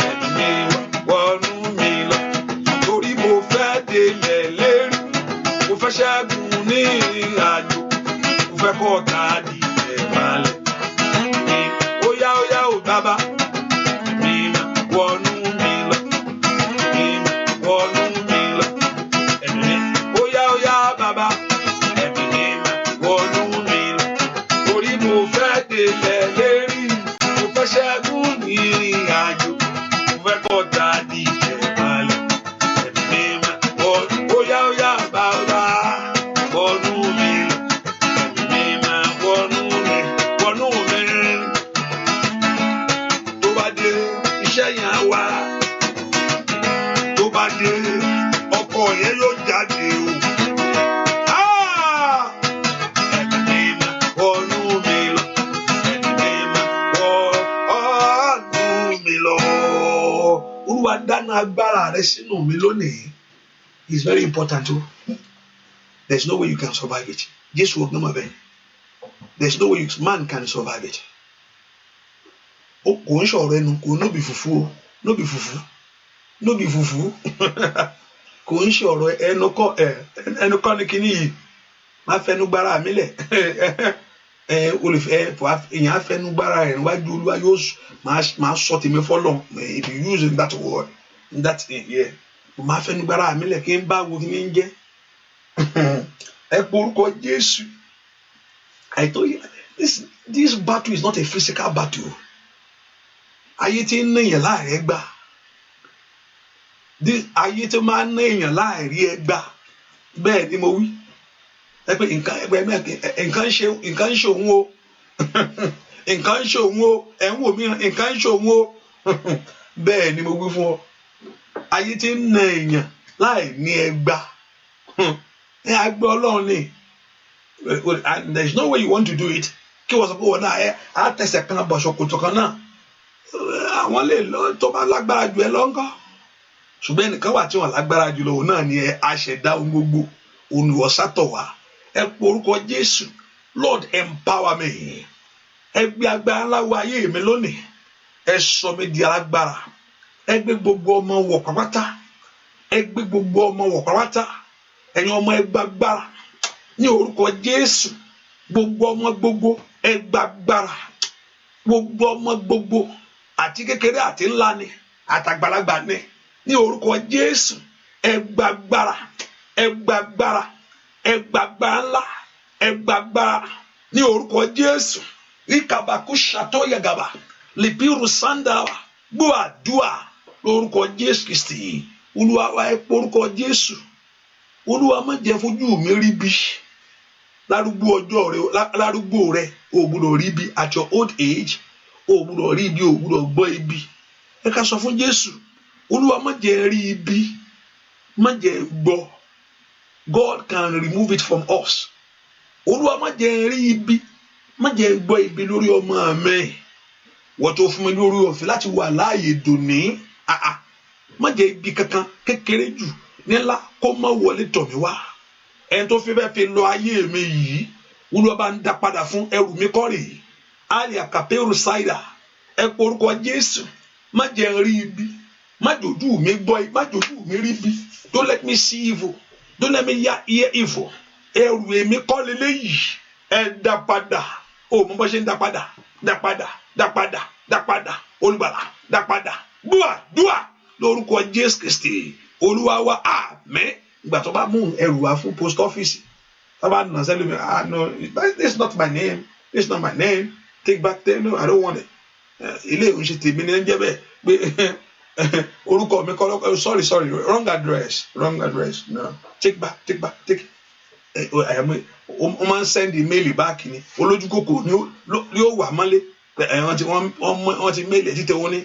Ẹ̀mí mi wọnú mi lọ. Torí mo fẹ́ délẹ̀ lérí. Mo fẹ́ ṣẹ́gun ní ìrìn àjò. Mo fẹ́ kọ́ ọ̀tá di ẹ̀wálẹ̀. Óyá o bàbá. Ẹ̀mí mi wọnú mi lọ. Ẹ̀mí mi wọnú mi lọ. Ẹ̀mí mi óyá bàbá. Ẹ̀mí mi wọnú mi lọ. Torí mo fẹ́ délẹ̀ lérí. Mo fẹ́ ṣẹ́gun ní ìrìn àjò. Mo fẹ́ kọ́ ọ̀tá di ẹ̀wálẹ̀. Ẹ̀mí mi óyá bàbá. Wọnú mi lọ. Ẹ̀mí mi wọnú mi. Tó bá dé iṣẹ́ yẹn á wá. Tó bá dé ọkọ yẹn yóò jáde o. Ẹ̀mí mi wọnú mi lọ. Ẹ̀mí mi wọnú mi lọ. Olúwa dáná agbára rẹ sínú mi lónìí. It's very important o. There's no way you can survive it. Jésù ọgbọ́n mọ̀ bẹ́ẹ̀. There's no way man can survive it. Kò ń ṣọ̀rọ̀ ẹnu kò nóbì fùfú o. Nóbì fùfú. Kò ń ṣọ̀rọ̀ ẹnu kọ́ ni kíní yìí. Má fẹnu gbára mi lẹ̀. Èèyàn á fẹnu gbára rẹ̀ níwájú Olúwa yóò máa sọ tèmi fọ́lọ̀. If you use that word, that yeah. Má fẹnu gbára mi lẹ̀ kí n bá wo kí ni ń jẹ́. Ẹ porúkọ Jésù. I told you this battle is not a physical battle. Ayé tí ń níyàn láàrẹ gbà. Ayé tí máa ń níyàn láàrí ẹ gbà. Bẹ́ẹ̀ ni mo wí. Ẹ pé nǹkan ń ṣe òun o. Nǹkan ń ṣe òun o. Ẹ ń wò mí nǹkan ń ṣe òun o. Bẹ́ẹ̀ ni mo wí fún ọ. Ayé tí ń níyàn láì ní ẹ gbà. Agbẹ́ Ọlọ́run ni. There is no way you want to do it. Kí wọ́n sọ pé wọ́n náà á tẹ̀sẹ̀ kan bọ̀ ṣòkòtò kan náà. àwọn lè lọ tó bá lágbára jù ẹ lọ́ńkọ́ ṣùgbọ́n ẹnìkan wà tí wọ́n lágbára jù lọ òun náà ni aṣẹ̀dá ohun gbogbo olùwọ́sátọ̀ wá ẹ pe orúkọ Jésù. Lord, empower me. Ẹ gbé agbára ńlá wọ ayé mi lónìí. Ẹ sọ mi di alágbára. Ẹ gbé gbogbo ọmọ wọ̀ pàpàtà. Ẹ gbé gbogbo ọmọ wọ̀ pàpàtà. Ẹ̀yin ọmọ ẹ gba agbára ní orúkọ Jésù. Gbogbo ọmọ gbogbo ẹ gba agbára. Gbogbo ọmọ gbogbo àti kékeré àti ńlá ni àtàgbàlagbà ni ní orúkọ Jésù. Ẹ gba agbára. Ẹ gba agbára. Ẹ gba agbára ńlá. Ẹ gba agbára ní orúkọ Jésù. Ikabaku ṣàtọ yagaba lipiru sandawa gbọ́ àdúà lórúkọ Jésù Kristi. Olúwa wa ẹ pé orúkọ Jésù. Olúwa má jẹ́ fojú mi rí bí lárúgbó ọjọ́ rẹ lárúgbó rẹ ò gbọ́dọ̀ rí bí at your old age ò gbọ́dọ̀ rí bí ò gbọ́dọ̀ gbọ́ ibi. Ẹ ká sọ fún Jésù. Olúwa má jẹ́ rí ibi má jẹ́ gbọ́. God can remove it from us. Olúwa má jẹ́ rí ibi má jẹ́ gbọ́ ibi lórí ọmọ mi. Wọ́n tó fún mi lórí ọ̀fẹ́ láti wà láàyè dòní. Má jẹ́ ibi kankan kékeré jù nílá kó má wọlé tọ̀ mí wá. Ẹni tó fi bẹ́ẹ̀ fi lọ ayé mi yìí Olúwa bá ń dá padà fún ẹrù mi kọ́rì. Ali akaperu saida ẹ pe orúkọ Jésù. Má jẹ́ rí ibi má jòjú mi gbọ́ má jòjú mi rí ibi. Don't let me see evil. Don't let me hear evil. Ẹrù èmi kọ́ leléyìí. Ẹ dá padà. O mo bọ́ ṣe ń dá padà. Dá padà. Dá padà. Dá padà. Olùgbàlà. Dá padà. Dúà lórúkọ Jésù Kristi. Olúwa wa àmín. Ìgbà tó bá mú ẹrù wá fún post office. Tó bá nà sẹ́lẹ̀ mi. No, this is not my name. This is not my name. Take back there. No, I don't want it. Ilé ìwé ṣe tèmi ní ẹ ń jẹ́ bẹ́ẹ̀ pé orúkọ mi kọ́ sorry wrong address no take back o máa ń send email back ni olójú kòkò ni ó wà mọ́lé wọ́n ti mail ẹ̀ títẹ̀ wọ́n ní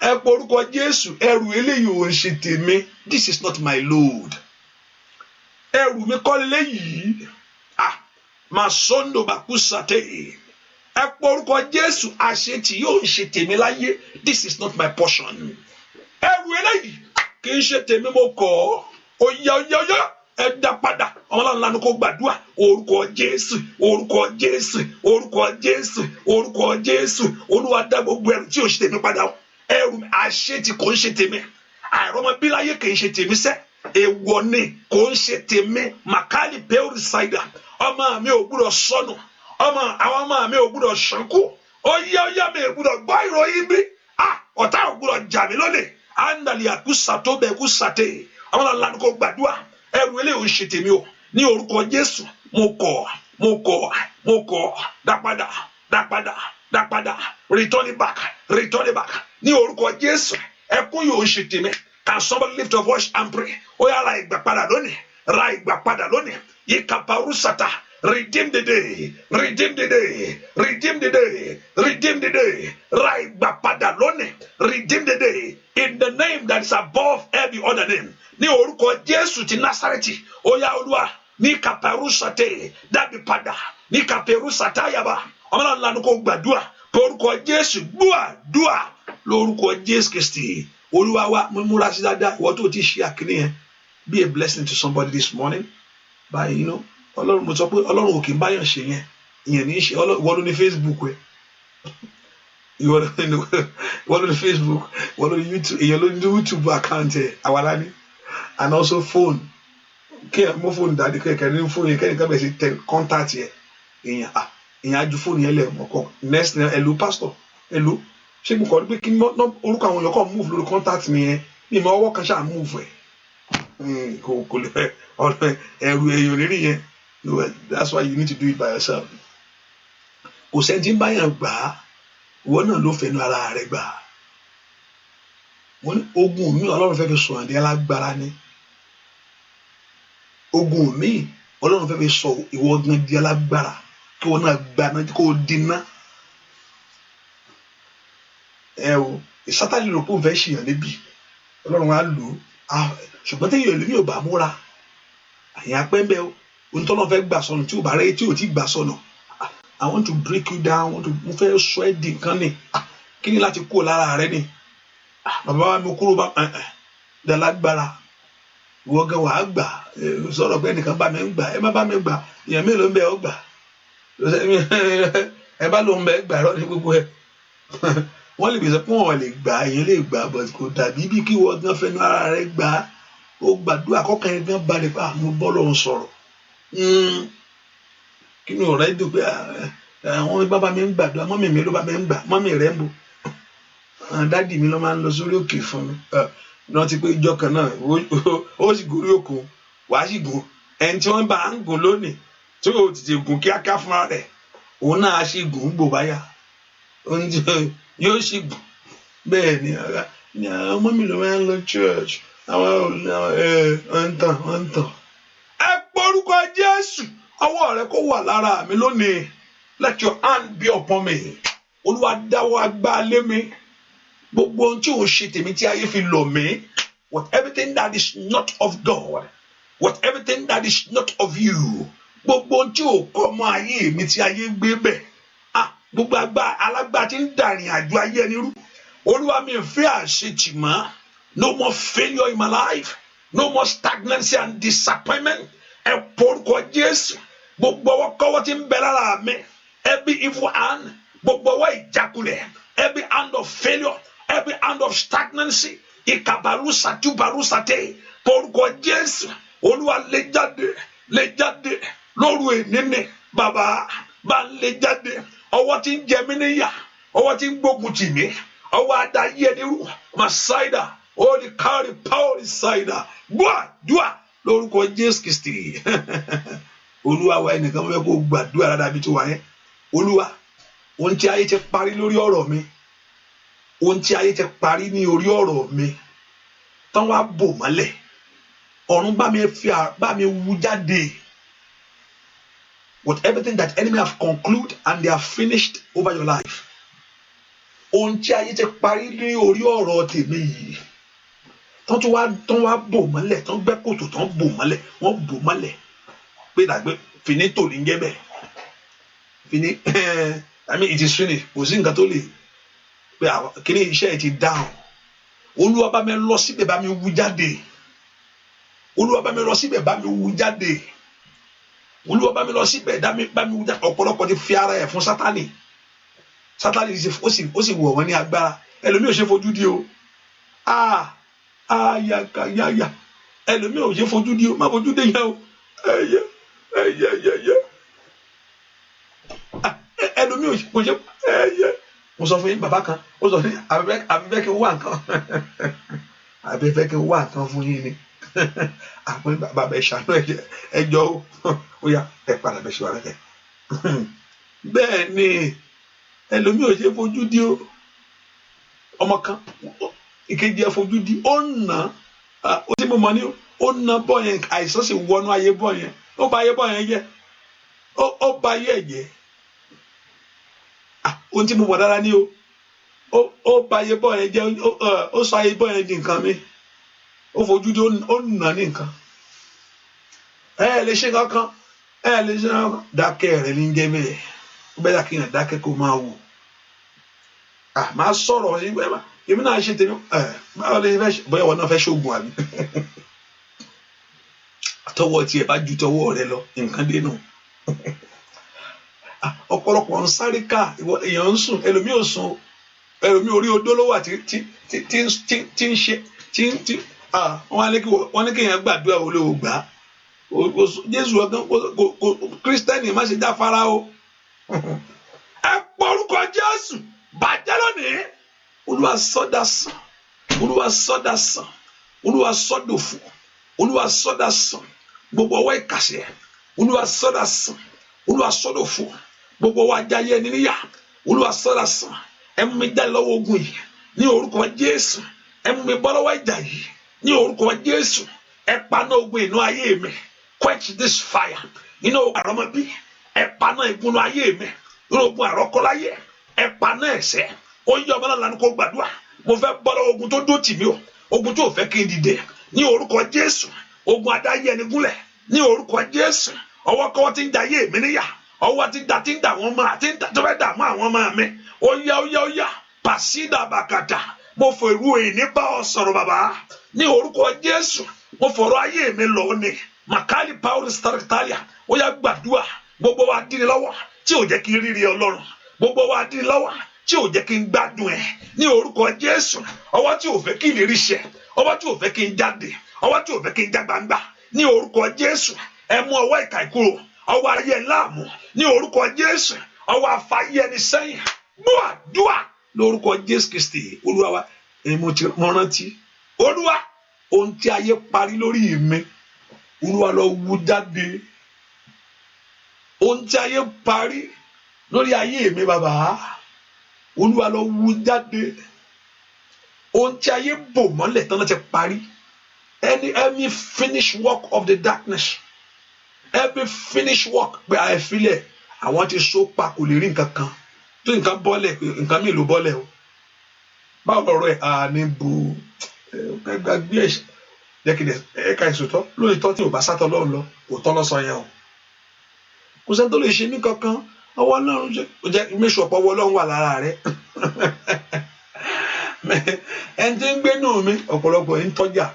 ẹ pọ orúkọ Jésù. Ẹrù eléyìí ò ń ṣe tèmi. This is not my load. Ẹrù mi kọ́ leléyìí máa sọ́ndò bàkú sàtẹ́. Ẹ pọ orúkọ Jésù. Àṣetì yóò ń ṣe tèmi láyé. This is not my portion. Ẹrù eléyìí kì í ṣe tèmi mo kọ̀ ọ́. Oya ẹ dá padà. Ọlọ́run lánàá kó gbàdúrà. Orúkọ Jésù. Orúkọ Jésù. Orúkọ Jésù. Orúkọ Jésù. Olúwa dá gbogbo ẹrù tí ò ṣe tèmi padà. Ẹrù àṣetì kò ń ṣe tèmi. Àìrọ́mọbíláyé kì í ṣe tèmi sẹ́. Èèwọ̀ ni kò ń ṣe tèmi. Makali pẹ́ẹ́rì ṣáìdà. Ọmọ mi ò gbúdọ̀ sọnù. Àwọn ọmọ mi ò gbúdọ̀ ṣánkú. Oya mi ò gbúdọ̀ gbọ́ ìròyìn bí. Ọ̀tá ò gbúdọ̀ jà mí lólè. Andali àkúsà tó bẹ̀ kú sàté. Àwọn ọ̀lànà kò gbàdúrà. Ẹrù eléyìí ò ń ṣe tèmi o. Ní orúkọ Jésù mo kọ̀ dá padà return it back ní orúkọ Jésù. Ẹkún yóò ń ṣe tèmi. Can somebody lift your voice and pray? Ó yá ra ìgbà padà lónìí. Yíkàpárùsàtà. Redeem the day. Ra ìgbà padà lónìí. Redeem the day. In the name that is above every other name. Ní orúkọ Jésù ti Násárẹ́tì. Ó yá Olúwa ní kàpárùsàtà dábì padà. Ní kàpárùsàtà yaba. Ọmọláńlá ló kó gbàdúrà. Orúkọ Jésù gbúà lórúkọ Jésù Kristi. Olúwa wa múra sí dáadáa. Ìwọ tó ti ṣe àkíní yẹn. Be a blessing to somebody this morning. By Ọlọ́run mo sọ pé Ọlọ́run ò kì í báyàn ṣe yẹn. Ìyẹn ní í ṣe ìwọ ló ní Facebook ẹ. Ìwọ ló ní Facebook. Ìwọ ló ní YouTube. Ìyẹn ló ní YouTube account ẹ. Àwàlá ni. And also phone. Kí ẹ mú phone dáadé kẹ́kẹ́ ní phone yẹn kẹ́nìkan bẹ̀ sí tẹ contact yẹn. Ìyẹn á ju phone yẹn lẹ̀ mọ́kàn. Next na hello pastor. Hello. Ṣé mo kọ́ pé kí orúkọ àwọn èèyàn kan move lórí contact mi yẹn. Ní ìmọ̀ ọwọ́ kan ṣáà move ẹ̀. Kò lè ẹrù èèyàn lérí yẹn. That's why you need to do it by yourself. Kò sẹ́ni báyàn gbà á. Ìwọ náà ló fẹnu ara rẹ̀ gbà á. Wọ́n ní ogun mi Ọlọ́run fẹ́ fi sọ àǹdí alágbára ni. Ogun mi Ọlọ́run fẹ́ fi sọ ìwọ gan di alágbára. Kí wọ́n náà gbà náà kó o dínà. Sátánì rò pé òun fẹ́ ṣèyàn níbí. Ọlọ́run á lò ó. Ṣùgbọ́n téèyàn lè ní ò bá múra. Àyàn apẹ́ ń bẹ́ o. Ohun tó lọ́n fẹ́ gbà sọnù tí ò bá rẹ́ tí ò tí gbà sọnù. I want to break you down. Mo fẹ́ sọ ẹ́ di nǹkan ni. Kí ni láti kúrò lára rẹ ni? Bàbá wa mi kúrò bá dalagbara. Ìwọ gan wàá gbà. Sọ̀rọ̀ pé ẹnìkan bá mi ń gbà. Ẹ má bá mi gbà. Èèyàn mélòó ń bẹ ọ gbà. Ẹ bá lóun bẹ gbà rọ ní gbogbo ẹ. Wọ́n lè bí sọ pé wọ́n lè gbà, èèyàn lè gbà, but kò dàbí bí kí wọ́n gan fẹnu ara rẹ gbà. Ó gbàdúrà kọ́kàn yẹn gan balẹ̀ pé mo bọ́ lọ́run sọ̀rọ̀. Kí ni ọ̀rẹ́ dùn pé àwọn bàbá mi ń gbàdúrà, mọ́mì mi ló bá mi ń gbà, mọ́mì rẹ̀ ń bò. Dádì mi ló máa ń lọ sórí òkè fún mi. Náà ti pé ìjọ kan náà ó sì gorí òkun, wàá sì gùn. Ẹni tí wọ́n bá ń gùn lónìí tí ó tètè gùn kíákíá fúnra rẹ̀, òun náà á sì gùn gbò báyà. Yóò sì gùn. Bẹ́ẹ̀ ni àwọn mọ́mì ló máa ń lọ church. Àwọn ń tàn. Ẹ porúkọ Jésù, ọwọ́ rẹ kó wà lára mi lónìí. Let your hand be upon me. Olúwa dáwọ́ agbára lé mi. Gbogbo ohun tí ò ṣe tèmi tí ayé fi lọ̀ mí. With everything that is not of God. With everything that is not of you. Gbogbo ohun tí ò kọ́ mọ́ ayé mi tí ayé gbé bẹ̀. Gbogbo alágbá tí ń dàrin àjò ayé ẹni rú. Olúwa mi fẹ́ àṣetì mọ́. No more failure in my life. No more stagnancy and disappointment. Ẹ porúkọ Jésù. Gbogbo ọwọ́ kọ́wọ́ tí ń bẹ lára mi. Every evil hand. Gbogbo ọwọ́ ìjákulẹ̀. Every hand of failure. Every hand of stagnancy. Ìkàbàrúsà túbàrúsàtẹ̀. Porúkọ Jésù. Olúwa lé jáde. Lóru ènìní. Bàbá bá ń lé jáde. Ọwọ́ tí ń jẹ mí níyà. Ọwọ́ tí ń gbógun tì mí. Ọwọ́ adáyé ẹni rú. Màsáìdà. Holy carry power inside. Gbàdúrà lórúkọ Jésù Kristi. Olúwa wa ẹnìkan fẹ́ kó gbàdúrà dábí tó wà yẹn. Olúwa, ohun tí ayé ti parí lórí ọ̀rọ̀ mi. Ohun tí ayé ti parí ní orí ọ̀rọ̀ mi. Tán wá bò mọ́lẹ̀. Ọ̀run bá mi wú jáde. With everything that enemy have concluded and they have finished over your life. Ohun tí ayé ti parí ní orí ọ̀rọ̀ tèmi yìí. Tán wá bò mọ́lẹ̀, tán gbẹ́ kòtò, tán bò mọ́lẹ̀, wọ́n bò mọ́lẹ̀. Pé dàgbé finito ní jẹ́ bẹ́ẹ̀. I mean it is finished. Kò sí nǹkan tó lè pé kíní iṣẹ́ ẹ̀ ti dáhùn. Olúwa bá mi lọ síbẹ̀ bá mi wú jáde. Olúwa bá mi lọ síbẹ̀ bá mi wú jáde. Olúwa bá mi lọ síbẹ̀ bá mi wú jáde. Ọ̀pọ̀lọpọ̀ ti fi ara ẹ̀ fún Sátánì. Sátánì ó sì wọ̀ wọ́n ní agbára. Ẹlòmíì ò ṣe fojú di o. Yáyà. Ẹlòmíì ò ṣe fojú di o. Má fojú dé yẹn o. Ẹyẹ. Ẹlòmíì ò ṣe ẹyẹ. Mo sọ fún yín bàbá kan. Ó sọ fún yín àbẹ̀fẹ́ kí n wá nǹkan. Àbẹ̀fẹ́ kí n wá nǹkan fún yín ni. Àpò bàbá ẹ̀ ṣàánú ẹjọ́ ó yá ẹ padà bẹ̀ ṣe wà lẹ́kẹ̀. Bẹ́ẹ̀ ni ẹlòmíì ò ṣe fojú di o. Ọmọ kan ìkejì ẹ fojú di ó nà ó tí mo mọ̀ ní ó nà bọ́ yẹn àìsàn sì wọnú ayé bọ́ yẹn ó bà ayé bọ́ yẹn jẹ́ ó bà ayé ẹ̀ jẹ́ ohun tí mo mọ̀ dára ní o ó bà ayé bọ́ yẹn jẹ́ ó sọ ayé bọ́ yẹn di nǹkan mi ó fojú di ó nà ní nǹkan lè ṣe kankan lè ṣe kankan dákẹ́ rẹ̀ ní jẹ́ bẹ́ẹ̀ ó bẹ́ẹ̀ kí n dákẹ́ kó máa wò máa sọ̀rọ̀ sí bẹ́ẹ̀ èmi náà ṣe tèmi báwo lè fẹ́ bóyá wọn náà fẹ́ ṣoògùn àbí tọwọ́ tí ẹ bá ju tọwọ́ rẹ lọ nǹkan dénú ọ̀pọ̀lọpọ̀ ń sáré ká èèyàn ń sùn ẹlòmíì ò sùn ẹlòmíì orí odó ló wà tí ń ṣe wọ́n ní kí èèyàn gbàdúrà olówó gbà Jésù ọgán kírísítẹ́nì má ṣe jáfara o ẹ pọ orúkọ Jésù bàjẹ́ lónìí. Olúwa sọ́dà sàn, Olúwa sọ́dà sàn, Olúwa sọ́dòfò, Olúwa sọ́dà sàn, gbogbo ọwọ́ ìkàsẹ̀, Olúwa sọ́dà sàn, Olúwa sọ́dòfò, gbogbo ọwọ́ ajáyé ẹni níyà, Olúwa sọ́dà sàn, ẹ mú mi jáde lọ́wọ́ ogun yìí, ní orúkọ Jésù, ẹ mú mi bọ́ lọ́wọ́ ìjà yìí, ní orúkọ Jésù, ẹ paná ogun inú ayé mi, quench this fire, nínú àrọ́mọbí, ẹ paná ìgbónú ayé mi, nínú ogun àrọ́kọ́láyé, ẹ paná ẹ̀ṣẹ̀. Ó yọ ọmọ náà lánàá kó gbàdúrà mo fẹ́ bọ́ lọ́wọ́ ogun tó dó tì mí o ogun tó fẹ́ kí n dìde ní orúkọ Jésù ogun adáyé ẹni gúnlẹ̀ ní orúkọ Jésù ọwọ́ kọ́wọ́ tí ń da ayé mi níyà ọwọ́ tí ń dà wọ́n mọ́ àti tó fẹ́ dààmú àwọn ọmọ mi ó yá pàṣídà bàkàtà mo fòrú èyí bá ọ sọ̀rọ̀ bàbá ní orúkọ Jésù mo fọ̀rọ̀ ayé mi lọ ní makali paul staritalia ó yá gbàdúrà gbogbo wa dín lọ́wọ́ tí ò jẹ́ kí n rírí Ọlọ́run gbogbo wa dín lọ́wọ́ tí ò jẹ́ kí n gbádùn ẹ̀ ní orúkọ Jésù ọwọ́ tí ò fẹ́ kí n lè ríṣẹ́ ọwọ́ tí ò fẹ́ kí n jáde ọwọ́ tí ò fẹ́ kí n já gbangba ní orúkọ Jésù ẹ mú ọwọ́ ìkà ìkúrò ọwọ́ ayé láàmú ní orúkọ Jésù ọwọ́ afáyé ẹni sẹ́yìn gbọ́ àdúrà lórúkọ Jésù Kristi Olúwa wa mo rántí Olúwa ohun tí ayé parí lórí mi Olúwa lọ wú jáde ohun tí ayé parí lórí ayé mi bàbá Olúwa lọ wú jáde ohun tí ayé bò mọ́lẹ̀ tán láti parí any finish work of the darkness every finish work pé àìfilẹ̀ àwọn ti so pa kò lè rí nǹkan kan tó nǹkan bọ́lẹ̀ nǹkan mi ló bọ́lẹ̀ o báwo lọ́rọ̀ ẹ̀ àní bu gbàgbé ẹ̀ jẹ́ kí ẹ̀ka ìṣòtọ́ lóòótọ́ tí ò bá sátọ́ lọ́run lọ kò tọ́ lọ́sọ yẹn o kò sẹ́ni tó lè ṣe ní kankan ọwọ́ Ọlọ́run jẹ́ méṣù ọ̀pọ̀ ọwọ́ Ọlọ́run wà lára rẹ̀ ẹni tí ń gbénú mi ọ̀pọ̀lọpọ̀ ń tọ́jà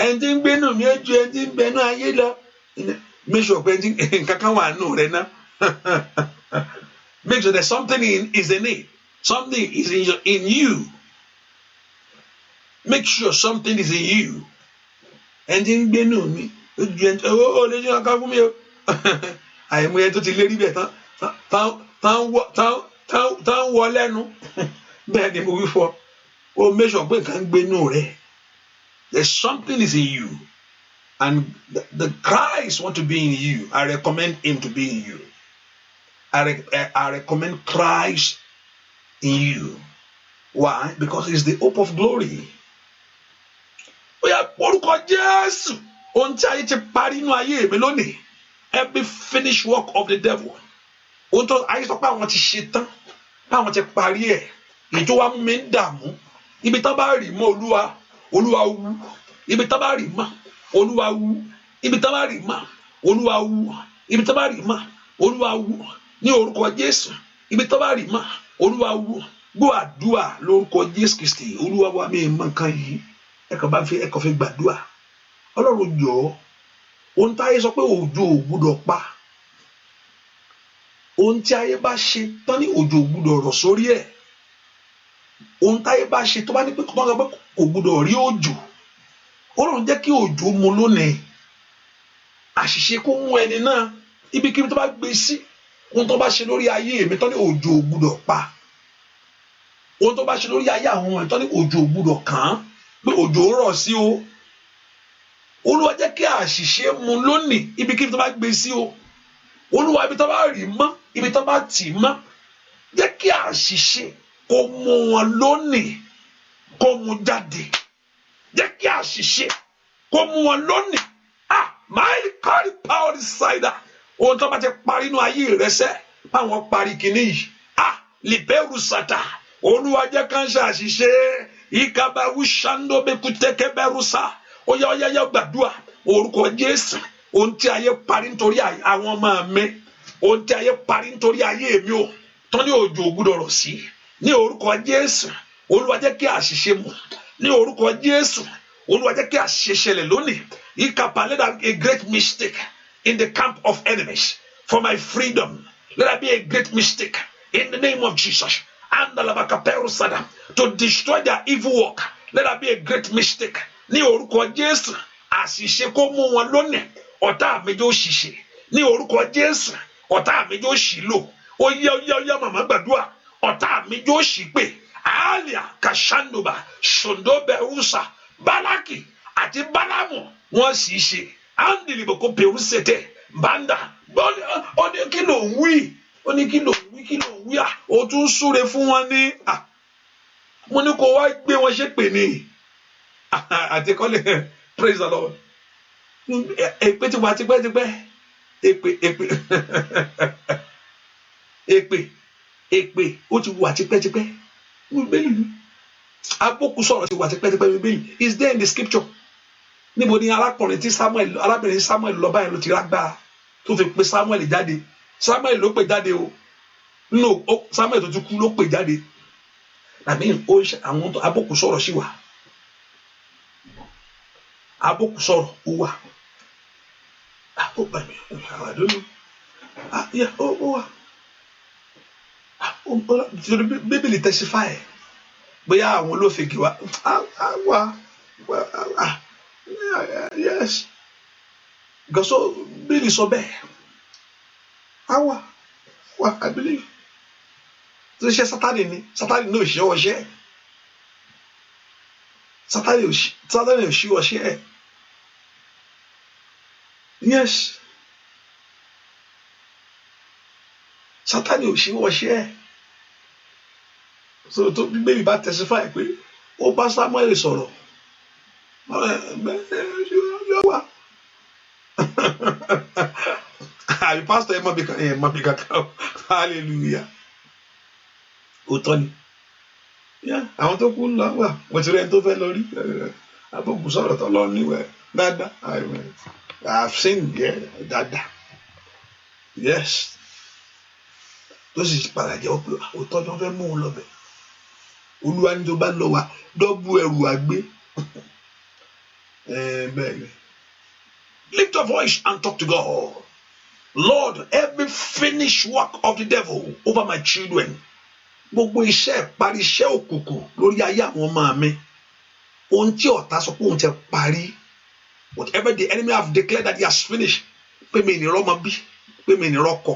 ẹni tí ń gbénú mi ó ju ẹni tí ń gbénú ayé lọ méṣù ọ̀pọ̀ ẹni tí kankan wà nù rẹ̀ náà make sure that something is in it something is in you make sure something is in you ẹni tí ń gbénú mi ó ju ẹni ó lè ṣe kankan fún mi o àìmọye tó ti lérí bẹ́ẹ̀ tán wọ lẹ́nu bẹ́ẹ̀ ni mo wí fọ o make sure pé nǹkan ń gbénú rẹ̀ there's something is in you and the Christ want to be in you. I recommend him to be in you. I recommend Christ in you. Why? Because he's the hope of glory. Ó yá orúkọ Jésù ohun tí ayé ti parí inú ayé mi lónìí every finished work of the devil ohun tó ayé sọ pé àwọn ti ṣe tán àwọn ti parí ẹ̀ èyí tó wá mú mi ń dààmú ibi tán bá rì mọ́ Olúwa wú ibi tán bá rì mọ́ Olúwa wú ibi tán bá rì mọ́ Olúwa wú ibi tán bá rì mọ́ Olúwa wú ní orúkọ Jésù ibi tán bá rì mọ́ Olúwa wú gbọ́ àdúrà lórúkọ Jésù Kristi Olúwa wa mi mọ nǹkan yìí ẹ̀kọ́ fi gbàdúrà Ọlọ́run jọ̀ọ́ ohun tí ayé sọ pé òjò ò gbúdọ̀ pa ohun tí ayé bá ṣe tán ní òjò ò gbúdọ̀ rọ̀ sórí ẹ̀ ohun tí ayé bá ṣe tó bá ní pé kò gbúdọ̀ rí òjò Ọlọ́run jẹ́ kí òjò mu lónìí àṣìṣe kó mú ẹni náà ibikíbi tó bá gbé sí ohun tó bá ṣe lórí ayé mi tán ní òjò ò gbúdọ̀ pa ohun tó bá ṣe lórí ayé àwọn ọmọ tán ní òjò ò gbúdọ̀ kàn án pé òjò ń rọ̀ sí o Olúwa jẹ́ kí àṣìṣe mu lónìí ibikíbi tó bá gbé sí o Olúwa ibi tó bá rì mọ́ ibi tó bá tì mọ́ jẹ́ kí àṣìṣe kó mú wọn lónìí kó mú jáde jẹ́ kí àṣìṣe kó mú wọn lónìí máìlì kárí power decider ohun tó bá ti parí inú ayé rẹ sẹ́ báwọn parí kìíní yìí liberu sata Olúwa jẹ́ ká ń ṣàṣìṣe ìkàbàwù ṣàndóbekùtẹ́kẹ́bẹ́rúsà ó yá gbàdúrà orúkọ Jésù ohun tí ayé parí nítorí àwọn ọmọ mi ohun tí ayé parí nítorí ayé mi o tán ní òjò ògbúdọ̀ rọ̀ sí ní orúkọ Jésù Olúwa jẹ́ kí àṣìṣe mu ní orúkọ Jésù Olúwa jẹ́ kí àṣìṣe ṣẹlẹ̀ lónìí ìkàpà let there be a great mistake in the camp of enemies for my freedom let there be a great mistake in the name of Jesus and to destroy their evil work let there be a great mistake ní orúkọ Jésù àṣìṣe kó mú wọn lónìí ọ̀tá mi jẹ́ òṣìṣẹ́ ní orúkọ Jésù ọ̀tá mi jẹ́ òṣìlò ó yá màmá gbàdúrà ọ̀tá mi jẹ́ òṣìpè àálìá kàṣánùbà ṣòǹdóbẹ̀rúsà bálákì àti bálámù wọ́n sì ṣe áńdìlìbòkó pèrúsẹ̀tẹ̀ bàndà ó ní kí ló ń wí ó ní kí ló ń wí ó tún súre fún wọn ní mo ní kó wá gbé wọn ṣépè ní àti kọ́lé praise the Lord èpè ti wà tipẹ́tipẹ́ èpè ó ti wà tipẹ́tipẹ́ bíbélì abókù sọ̀rọ̀ ti wà tipẹ́tipẹ́ bíbélì is there in the scripture níbo ni arábìnrin Samuel lọ báyìí ló ti rágbára tó fi pe Samuel jáde. Samuel ló pè jáde o. No, Samuel tó ti kú ló pè jáde. Àmì ó ṣe àwọn abókù sọ̀rọ̀ sí wa. Abókù sọ̀rọ̀ ó wà. Ó bá mi àwàdúró. Yeah, ó wà. Bíbélì testify. Bóyá àwọn olófèkì wa. Yes. Because so Bíbélì sọ bẹ́ẹ̀. I believe. So ṣe Sátánì ni. Sátánì náà ṣe ọṣẹ́. Sátánì ò ṣe ọṣẹ́. Yes. Sátánì ò ṣe ọṣẹ́. So tó Bíbélì bá testify pé ó bá Samuel sọ̀rọ̀. Yóò wá. Àbí pastor ẹ mọ̀ bí kankan. Hallelujah. Òótọ́ ni. Àwọn tó kú ńlá wà wọ́n ti rẹ̀ tó fẹ́ lọ rí abókù sọ̀rọ̀ tó lọ níwẹ̀ dáadáa. I've seen dáadáa. Yes. Tó sì padà jẹ́ pé òótọ́ tó fẹ́ mú un lọ bẹ̀. Olúwa ní tó bá lọ wá dọ́bù ẹrù àgbé. Lift your voice and talk to God. Lord, every finished work of the devil over my children. Gbogbo iṣẹ́ ìparí iṣẹ́ òkùnkùn lórí ayé àwọn ọmọ mi. Ohun tí ọ̀tá sọ pé òun ti parí. Whatever the enemy have declared that he has finished. Pé mi ní rọ́mọ bí. Pé mi ní rọ́kọ.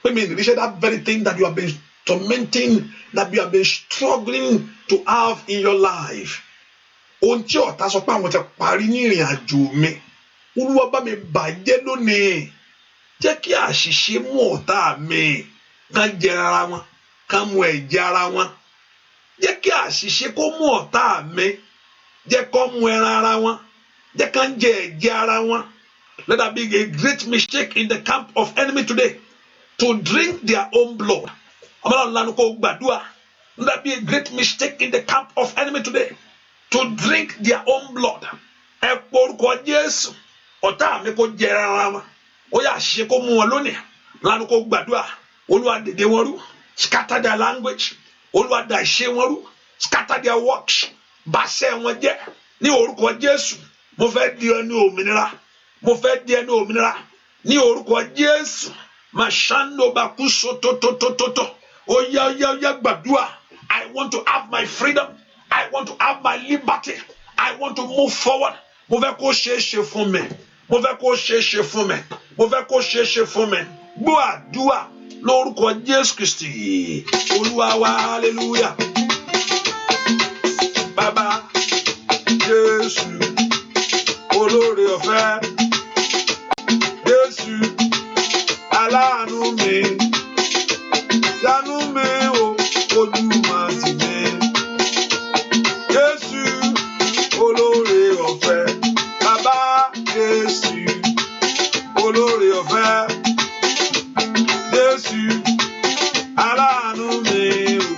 Pé mi ní ríṣẹ́ that very thing that you have been tormenting, that you have been struggling to have in your life. Ohun tí ọ̀tá sọ pé àwọn ti parí ní ìrìn àjò mi. Olúwa bá mi bàjẹ́ lónìí. Jẹ́ kí àṣìṣe mú ọ̀tá mi kán jẹ ara wọn. Kán mú ẹ̀jẹ̀ ara wọn. Jẹ́ kí àṣìṣe kó mú ọ̀tá mi. Jẹ́ kó mú ẹran ara wọn. Jẹ́ kán jẹ ẹ̀jẹ̀ ara wọn. Let that be a great mistake in the camp of enemy today to drink their own blood. Ọmọláwọn lanu kó gbàdúrà. Let that be a great mistake in the camp of enemy today to drink their own blood. Ẹ porúkọ Jésù. Ọ̀tá mi kó jẹ ẹran ara wọn. Ó yá àṣìṣe kó mú wọn lónìí. Lanu kó gbàdúrà. Olúwa dèdè wọn rú. Scatter their language. Olúwa dà ìṣe wọn rú. Scatter their works. Bàṣẹ wọn jẹ́. Ní orúkọ Jésù. Mo fẹ́ di ẹni òmìnira. Mo fẹ́ di ẹni òmìnira. Ní orúkọ Jésù. Màṣánù bàkú sótótótótótó. Ó yá gbàdúrà. I want to have my freedom. I want to have my liberty. I want to move forward. Mo fẹ́ kó ṣeé ṣe fún mi. Mo fẹ́ kó ṣeé ṣe fún mi. Mo fẹ́ kó ṣeé ṣe fún mi. Gbọ́ àdúrà lórúkọ Jésù Kristi. Olúwa wa, hallelujah. Bàbá Jésù olóore ọ̀fẹ́. Jésù aláàánú mi. Ṣàánú mi o, ojú máa tì mí. Jésù olóore ọ̀fẹ́. Bàbá Jésù olóore ọ̀fẹ́. Jésù aláàánú mi o.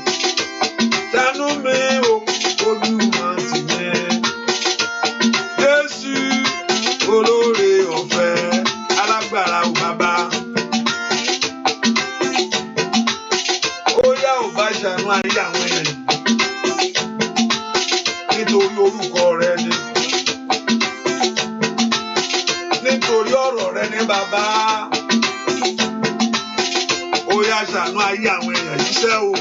Ṣàánú mi o, ojú máa tì mí. Jésù olóore ọ̀fẹ́. Alágbára o bàbá. Ó yá ò bá ṣàánú ayé àwọn èèyàn. Nítorí orúkọ rẹ ni. Nítorí ọ̀rọ̀ rẹ ni bàbá. Ó yá ṣàánú ayé àwọn èèyàn yìí ṣẹ́ o.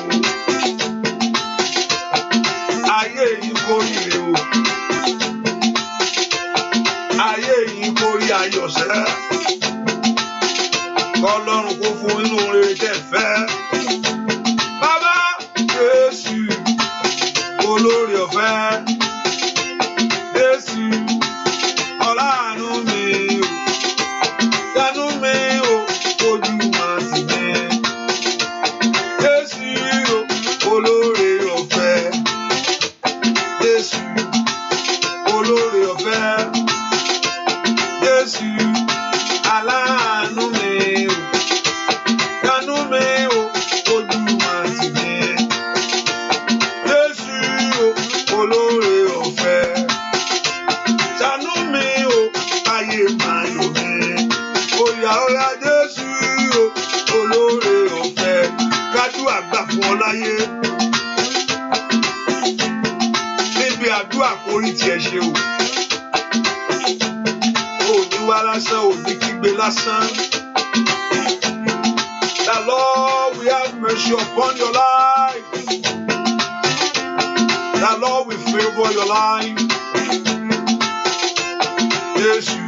Ayé yìí kò ire o. Ayé yìí kò rí ayọ̀ ṣẹ́. Ọlọ́run kò fún inú rere tẹ́ fẹ́. Bàbá Jésù olóore ọ̀fẹ́. Jésù ọláàánú mi o. Ṣàánú mi o, ojú máa tì mí. Jésù olóore ọ̀fẹ́. Jésù olóore ọ̀fẹ́. Jésù aláàánú mi o. Ṣàánú mi gbà fún ọ láyé. Níbi àdúrà kò rí tiẹ̀ ṣe o. Ò ní wá lásán, ò ní kígbe lásán. The Lord will have mercy upon your life. The Lord will favor your life. Jésù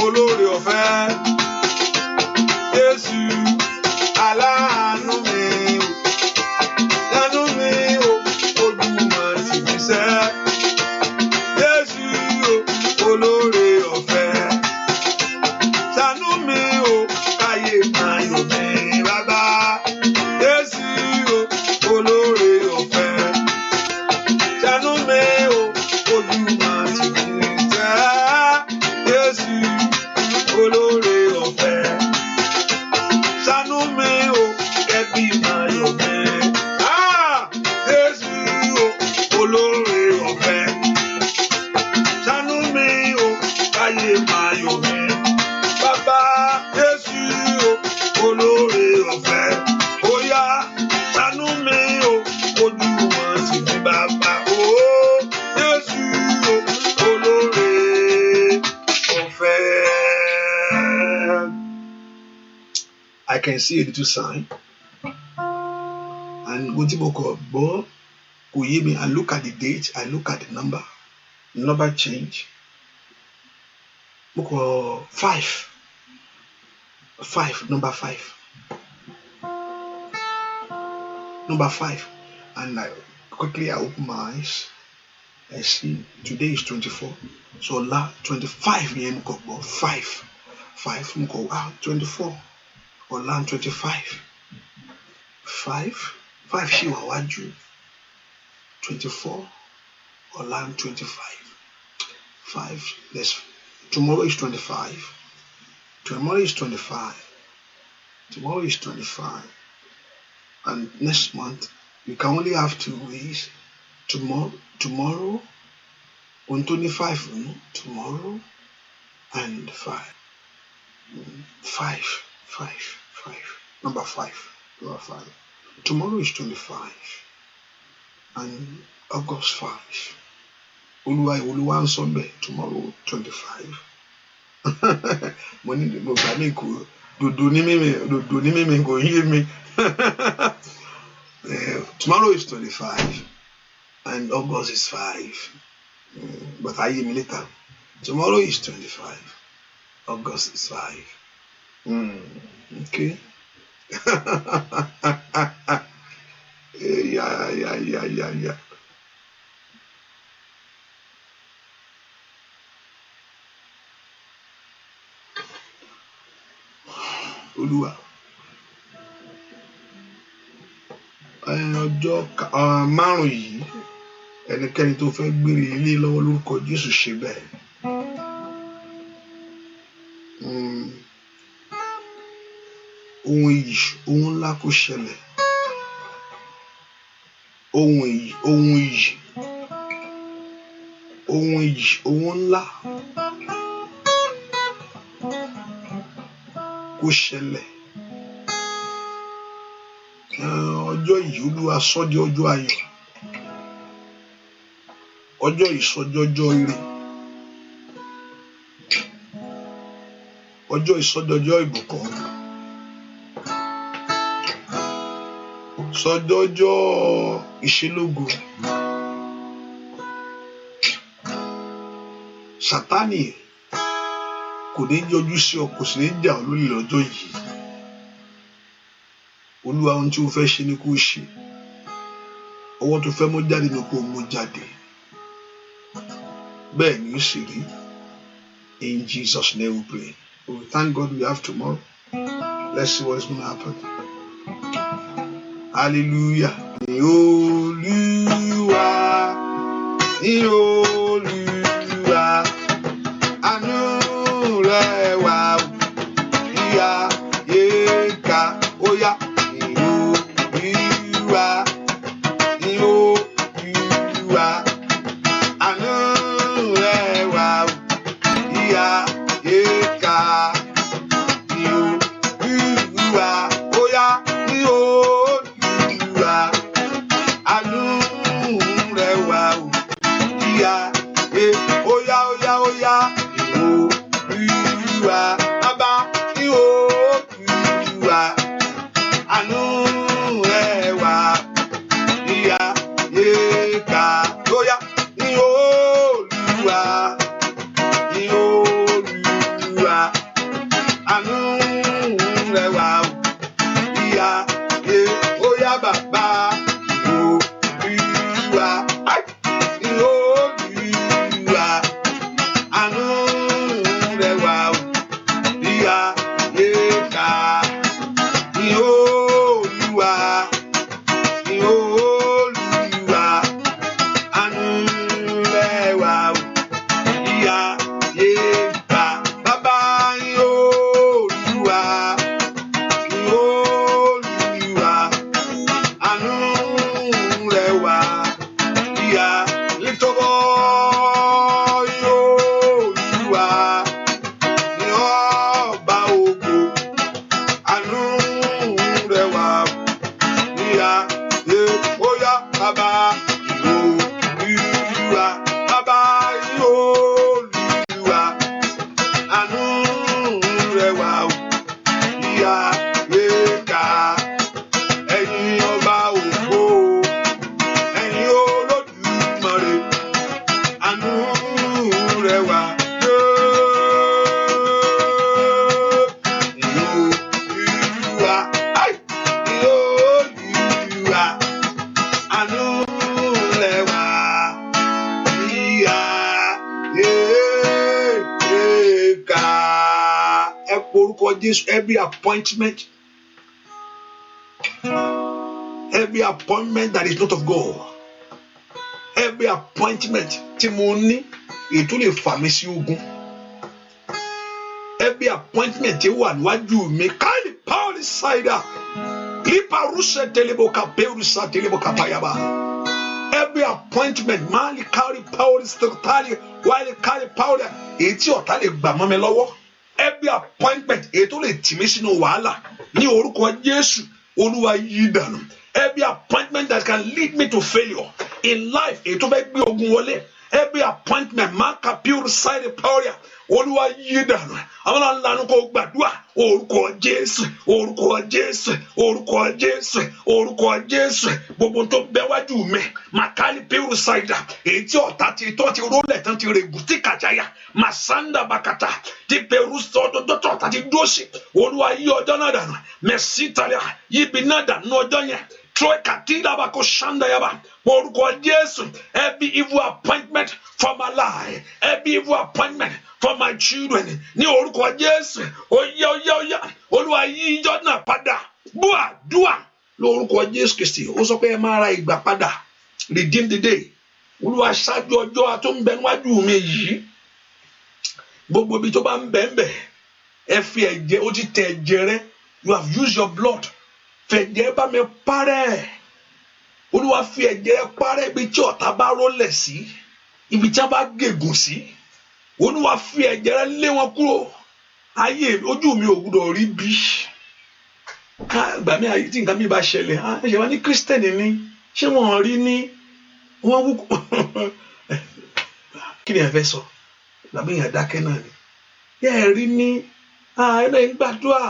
olóore ọ̀fẹ́. Jésù aláàánú mi. Àánú mi o, Olúwa tì mí sẹ́. Jésù olóore ọ̀fẹ́. Ṣàánú mi o, káyé máa yọ̀ mí bàbá. Jésù olóore ọ̀fẹ́. Ṣàánú mi o, Olúwa tì mí sẹ́. Jésù olóore ọ̀fẹ́. Ṣàánú mi o, ẹbí máa yọ̀ mí. Jésù olóore ọ̀fẹ́. Ṣàánú mi o, káyé máa yọ̀ mí. Bàbá Jésù olóore ọ̀fẹ́. Ó yá ṣàánú mi o, ojú wọn tì mí bàbá. Ó Jésù olóore ọ̀fẹ́. I can see a little sign. And ohun tí mo kọ̀ gbọ́ kò yé mi. I look at the date, I look at the number change. Mo kọ̀ 5, number 5. Number 5. And I quickly open my eyes. I see today is 24. So 25 yẹn mo kọ̀ gbọ́ 5 mo kọ̀ wow 24. Ọ̀la 25. 5 ṣì wà wájú. 24. Ọ̀la 25. 5. Tomorrow is 25. Tomorrow is 25. Tomorrow is 25. And next month, you can only have 2 weeks. Tomorrow, on 25, tomorrow, and 5. 5. Number 5. Tomorrow is 25. And August 5. Olúwa ń sọ bẹ́ẹ̀, tomorrow 25. Mo gbà mí kò dòdò ní mímí kò yé mi. Tomorrow is 25 and August is 5. But I hear me later. Tomorrow is 25. August is 5. Okay. Yeah. Olúwa. Ọjọ́ márùn-ún yìí ẹnikẹ́ni tó fẹ́ gbére ilé lọ́wọ́ lórúkọ Jésù ṣe bẹ́ẹ̀. Ohun ńlá kó ṣẹlẹ̀. Ohun ńlá kó ṣẹlẹ̀. Ọjọ́ yìí Olúwa sọ di ọjọ́ ayọ̀. Ọjọ́ yìí sọ di ọjọ́ ire. Ọjọ́ yìí sọ di ọjọ́ ìbùkún. Sọ di ọjọ́ ìṣelógo. Sátánì kò ní yọjú sí ọ, kò sì ní jà ọ́ lólè lọ́jọ́ yìí. Olúwa ohun tí o fẹ́ ṣe ni kó ṣe. Ọwọ́ tó fẹ́ mú jáde ni kó mú jáde. Bẹ́ẹ̀ ni ó sì rí. In Jesus' name we pray. We thank God we have tomorrow. Let's see what is going to happen. Hallelujah. Ní Olúwa, ní Olúwa, àánú rẹ̀ wà ìyà yéka óyá. Ní Olúwa, àánú rẹ̀ wà ìyà yéka. Ní Olúwa, óyá. Ní Olúwa. ìyá óyá bàbá Olúwa bàbá Olúwa àánú rẹ̀ wà ó ìyá ká ẹ̀yin ọba ògo ẹ̀yin Olódùmarè àánú rẹ̀ wà. Every appointment that is not of God, every appointment tí mo ní ètò lè fà mí sí ogun, every appointment tí wà níwájú mi káàlì pàwọ́lì ṣáìdà lípa rúṣẹ̀ tẹlẹ́bọ̀ká bẹ́ẹ̀rùsà tẹlẹ́bọ̀ká pàyàbà, every appointment máa lè káàlì pàwọ́lì ṣètàlì wáyé káàlì pàwọ́lì èyí tí ọ̀tá lè gbà mọ́ mi lọ́wọ́. Every appointment ètò lè tì mí sínú wàhálà ní orúkọ Jésù Olúwa yí dànù. Every appointment that can lead me to failure in life ètò bẹ́ẹ̀ gbé ogun wọlé. Every appointment mark a pure side power Olúwa yí dànù. Àwọn ọlọ́run kò gbàdúrà orúkọ Jésù orúkọ Jésù orúkọ Jésù orúkọ Jésù gbogbo tó bẹ wájú mi màkàlí pure side èyí tí ọ̀tá ti tọ́ ti rólẹ̀ tán ti règùn tí kàjáyà màsáńdà bàkàtà ti pẹ̀rù sọ́dọ̀dọ̀ ọ̀tá ti dóṣì Olúwa yí ọjọ́ náà dànù mẹ̀sí tàlẹ́ yíbi náà dànù ọjọ́ yẹn. Troy Katila bako shanda yaba. Orúkọ Jésù. Every evil appointment for my life, every evil appointment for my children. Ní orúkọ Jésù. Oya. Olúwa yí ìjọ náà padà. Dúà. Lórúkọ Jésù Kristi. Ó sọ pé ẹ máa ra ìgbà padà. Redeem the day. Olúwa ṣáájú ọjọ́ àtúnbẹ níwájú mi yìí. Gbogbo ibi tó bá ń bẹ̀. Ẹ fi ẹ̀jẹ̀ ó ti tẹ ẹ̀jẹ̀ rẹ. You have used your blood. Fẹ̀jẹ̀ bá mi parẹ́. Olúwa fi ẹ̀jẹ̀ parẹ́ ibi tí ọ̀tá bá rólẹ̀ sí, ibi tí a bá gègùn sí. Olúwa fi ẹ̀jẹ̀ rẹ̀ lé wọn kúrò. Ayé ojú mi ò gbọdọ̀ rí bí. Gbà mí ayé tí nǹkan mi bá ṣẹlẹ̀, ṣe wá ní Kírísítẹ́nì ni, ṣé wọ́n rí ní wọ́n wú. Kí ni ẹ fẹ́ sọ? Gbàgbé yẹn dákẹ́ náà ni. Yẹ́ ẹ rí ní ẹ̀rọ ìgbàdúrà,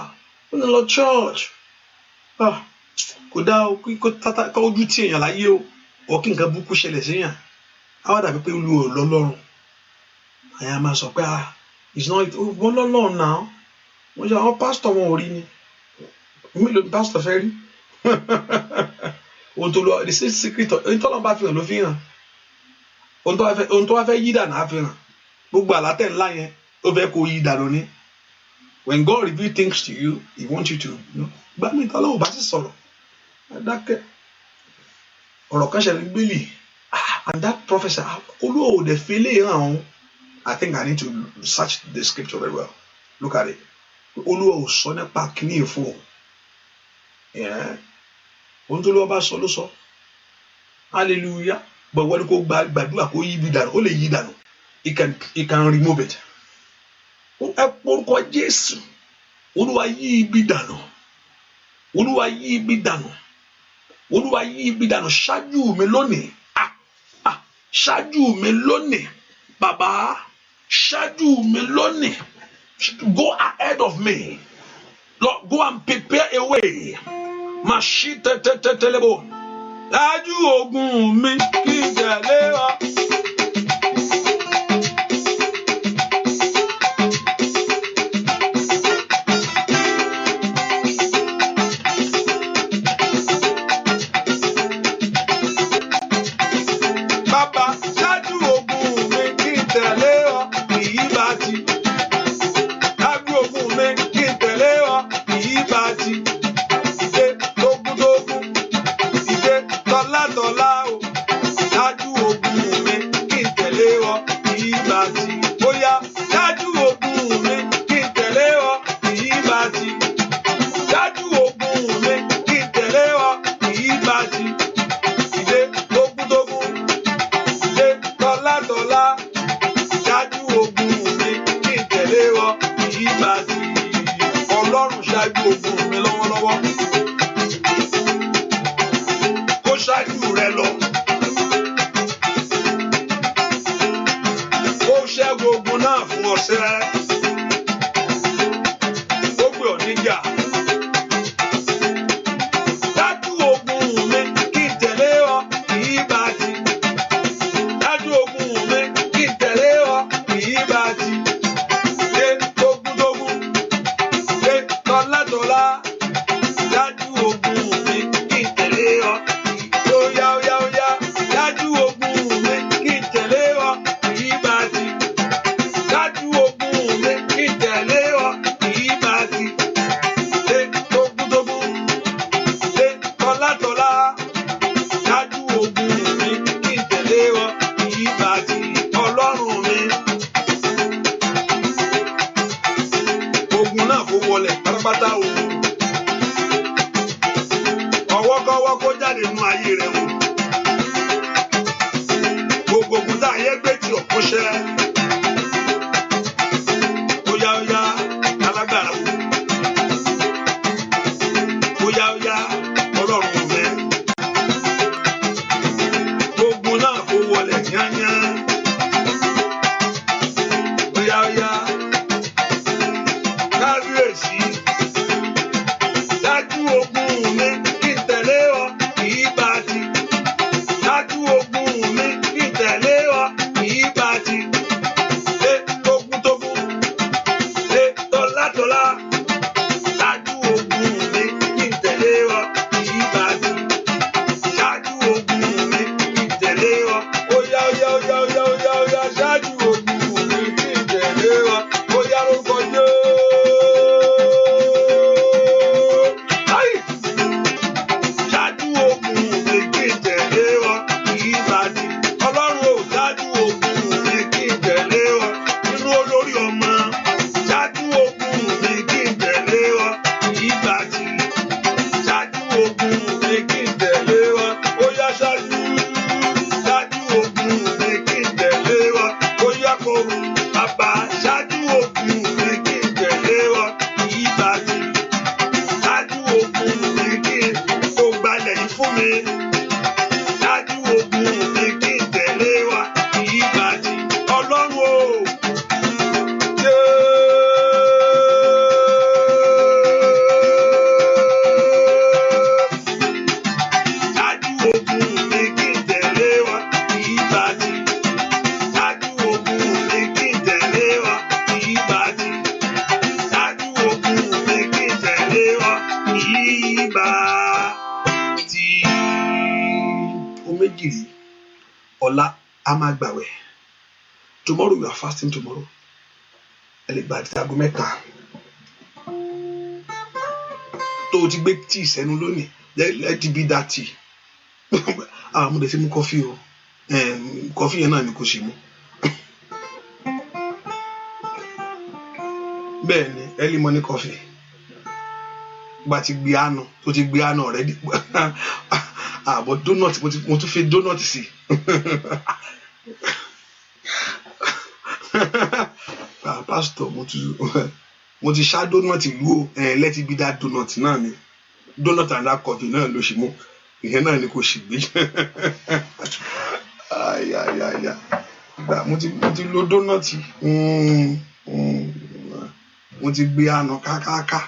ó ní lọ church. Kò dá o kó ojú tí èèyàn láyé o ọ̀ kí nǹkan burúkú ṣẹlẹ̀ síyàn á wá dàbí pé Olúwa ò lọ́lọ́run. Àyà máa sọ pé wọ́n lọ́lọ́run náà wọ́n ṣe àwọn pásítọ̀ wọn ò rí ni mélòó ni pásítọ̀ fẹ́ rí. Ohun tó lọ the same secret ohun tó lọ́n bá fi hàn ló fi hàn, ohun tó wá fẹ́ yí dànù á fi hàn. Gbogbo àlátẹ̀ ńlá yẹn ó fẹ́ kó yí dànù ni. When God reveals things to you, He wants you to know. Gbà mí ìtàn lọ́wọ́ bá sì sọ̀rọ̀ dákẹ́ ọ̀rọ̀ kan ṣẹlẹ̀ gbélé and that prophecy Olúwa ò dẹ̀ fi lè hàn ọ́n. I think I need to search the scripture very well. Look at it. Olúwa ò sọ nípa kíní èfó ohun tó lọ́wọ́ bá sọ ló sọ hallelujah but wọ́n ní kó gbàdúrà kó yí ibi dànù ó lè yí dànù he can remove it. Ẹ porúkọ Jésù Olúwa yí ibi dànù. Olúwa yí ibi dànù. Olúwa yí ibi dànù ṣáájú mi lónìí. Ṣáájú mi lónìí. Bàbá ṣáájú mi lónìí. Go ahead of me. Lord, go and prepare a way. Mà ṣí tẹ́tẹ́tẹ́lẹ́bọ̀. Ṣáájú ogun mi kí n tẹ̀lé ọ. ṣẹ́ ó gbé ọ níjà. Dájú ogun mi kí n tẹ̀lé ọ kì í bá ti. Dájú ogun mi kí n tẹ̀lé ọ kì í bá ti. Ṣé tógúntógún ṣé tọ́látọ́lá. Dájú ogun mi kí n tẹ̀lé ọ ó yá ó yá ó yá. Dájú ogun mi kí n tẹ̀lé ọ kì í bá ti. Dájú ogun mi kí n tẹ̀lé ọ kì í bá ti. Ṣé tógúntógún ṣé tọ́látọ́lá. Dájú ogun mi kí n tẹ̀lé ọ kì í bá ti. Ọlọ́run mi. Ogun náà kó wọlẹ̀ pátápátá o. Ọwọ́kọ́wọ́ kó jáde nínú ayé rẹ̀ o. Gbogbo ogun tá ayé gbé tí ọ̀pọ̀ ṣẹ́. Ó yá ó yá alágbára o. Ó yá ó yá Ọlọ́run mi. Gbogbo náà kó wọlẹ̀ yányá. Ó yá ó yá kábíyèsí. Dájú ogun mi kí n tẹ̀lé ọ kì í bá ti. Dájú ogun mi kí n tẹ̀lé ọ kì í bá ti. Ṣé tógúntógún ṣé tọ́látọ́lá. Dájú ogun mi kí n tẹ̀lé ọ kì í bá ti. Dájú ogun mi kí n tẹ̀lé ọ. Ó yá ó yá ó yá ó yá ó yá ó yá. Dájú ogun mi kí n tẹ̀lé ọ. Ó yá lórúkọ Jésù. Ai! Dájú ogun mi kí n tẹ̀lé ọ kì í bá ti. Ọlọ́run ò dájú ogun mi kí n tẹ̀lé ọ. Nínú olórí ọmọ. Dájú ogun mi kí n tẹ̀lé ọ kì í bá ti. Dájú ogun mi kí n tẹ̀lé ọ. Ó yá ṣáájú. Dájú ogun mi kí n tẹ̀lé ọ. Ó yá kó bàbá. Dájú ogun mi kí n tẹ̀lé ọ kì í bá ti. Dájú ogun mi kí n kó gbalẹ̀ yìí fún mi. Dájú ogun mi kí n tẹ̀lé wa kì í bá ti. Ọlọ́run o. Dájú ogun mi kí n tẹ̀lé wa kì í bá ti. Dájú ogun mi kí n tẹ̀lé wa kì í bá ti. Dájú ogun mi kí n tẹ̀lé wa kì í bá ti. O méjì rí ọ̀la a máa gbàwẹ̀. Tomorrow you are fasting tomorrow. Ẹ lè gbà àti aago mẹ́ta. Tó o ti gbé tíì sẹ́nu lónìí, let it be that tea. Mo lè fi mú kọfí o. Kọfí yẹn náà ni kò ṣe mú. Bẹ́ẹ̀ ni early morning coffee. Bá ti gbé àná, tó ti gbé àná already. But donut mo tún fi donut sí. Pastor mo ti ṣá donut ìlú o. Let it be that donut náà ni. Donut and that coffee náà ló ṣe mú. Ìyẹn náà ni kò ṣì gbé. Mo ti lo donut. Mo ti gbé àná kákáká.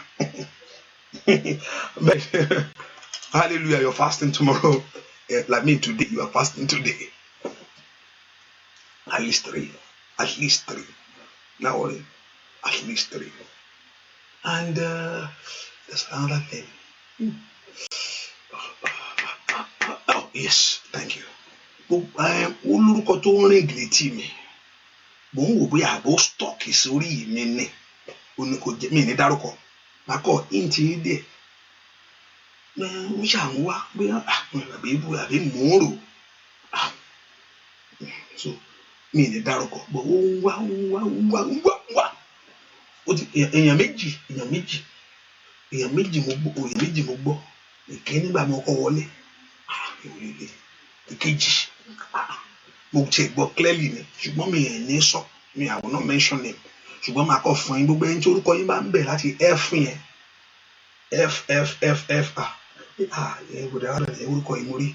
Hallelujah, you're fasting tomorrow. Like me today, you are fasting today. At least three. Now worry. At least 3. And there's another thing. Oh, yes, thank you. Olórúkọ tó ń rìn létí mi. Mo ń wò bóyá àbó stock sórí mi ní. Ó ní kò jẹ́ mi ní dárúkọ. Màá kọ́ ìntì díẹ̀. Mo ṣà ń wá bóyá àbí mò ń rò. So mi ní dárúkọ. Bọ̀ ó ń wá. Ó ti èèyàn méjì mo gbọ́. Ìkíní nígbà mo kọ́ wọlé. Ìkejì. Mo ti gbọ́ clearly ni. Ṣùgbọ́n mi ẹ̀ ní sọ. I will not mention him. Ṣùgbọ́n màá kọ́ fún yín gbogbo ẹni tí orúkọ yín bá ń bẹ̀ láti F yẹn. F. Orúkọ yìí mo rí.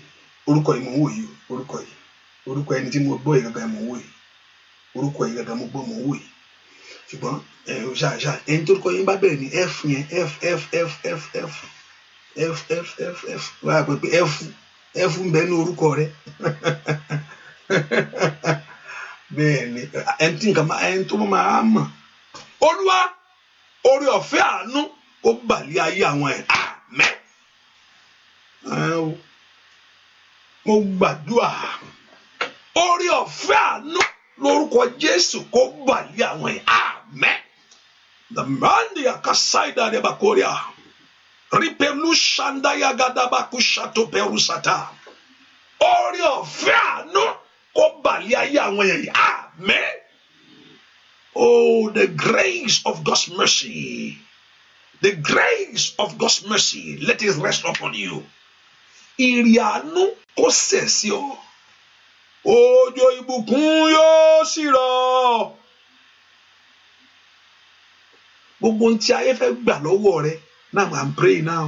Orúkọ yìí mo ń wò yìí. Orúkọ ẹni tí mo gbọ́ yìí gangan mo ń wò yìí. Orúkọ yìí gangan mo gbọ́ mo ń wò yìí. ṣùgbọ́n ẹni tó kọ́ yín bá bẹ̀rẹ̀ ní f yẹn f wá pé f ń bẹ ní orúkọ rẹ bẹ́ẹ̀ ni ẹni tó máa mọ̀ Olúwa oore ọ̀fẹ́ àánú kó bàlẹ́ ayé àwọn ẹ̀ àmín. Mo gbàdúrà oore ọ̀fẹ́ àánú lórúkọ Jésù kó bàlẹ́ àwọn ẹ̀ àmín. The man the akasaida de bakoria ripelu shanda ya gadaba kushato perusata oore ọ̀fẹ́ àánú kó bàlẹ́ ayé àwọn ẹ̀ àmín. Oh, the grace of God's mercy. The grace of God's mercy, let it rest upon you. Ìrì àánú kó sẹ̀ sí ọ. Òjò ìbùkún yóò sì rọ̀. Gbogbo ohun tí ayé fẹ́ gbà lọ́wọ́ rẹ, now I'm praying now.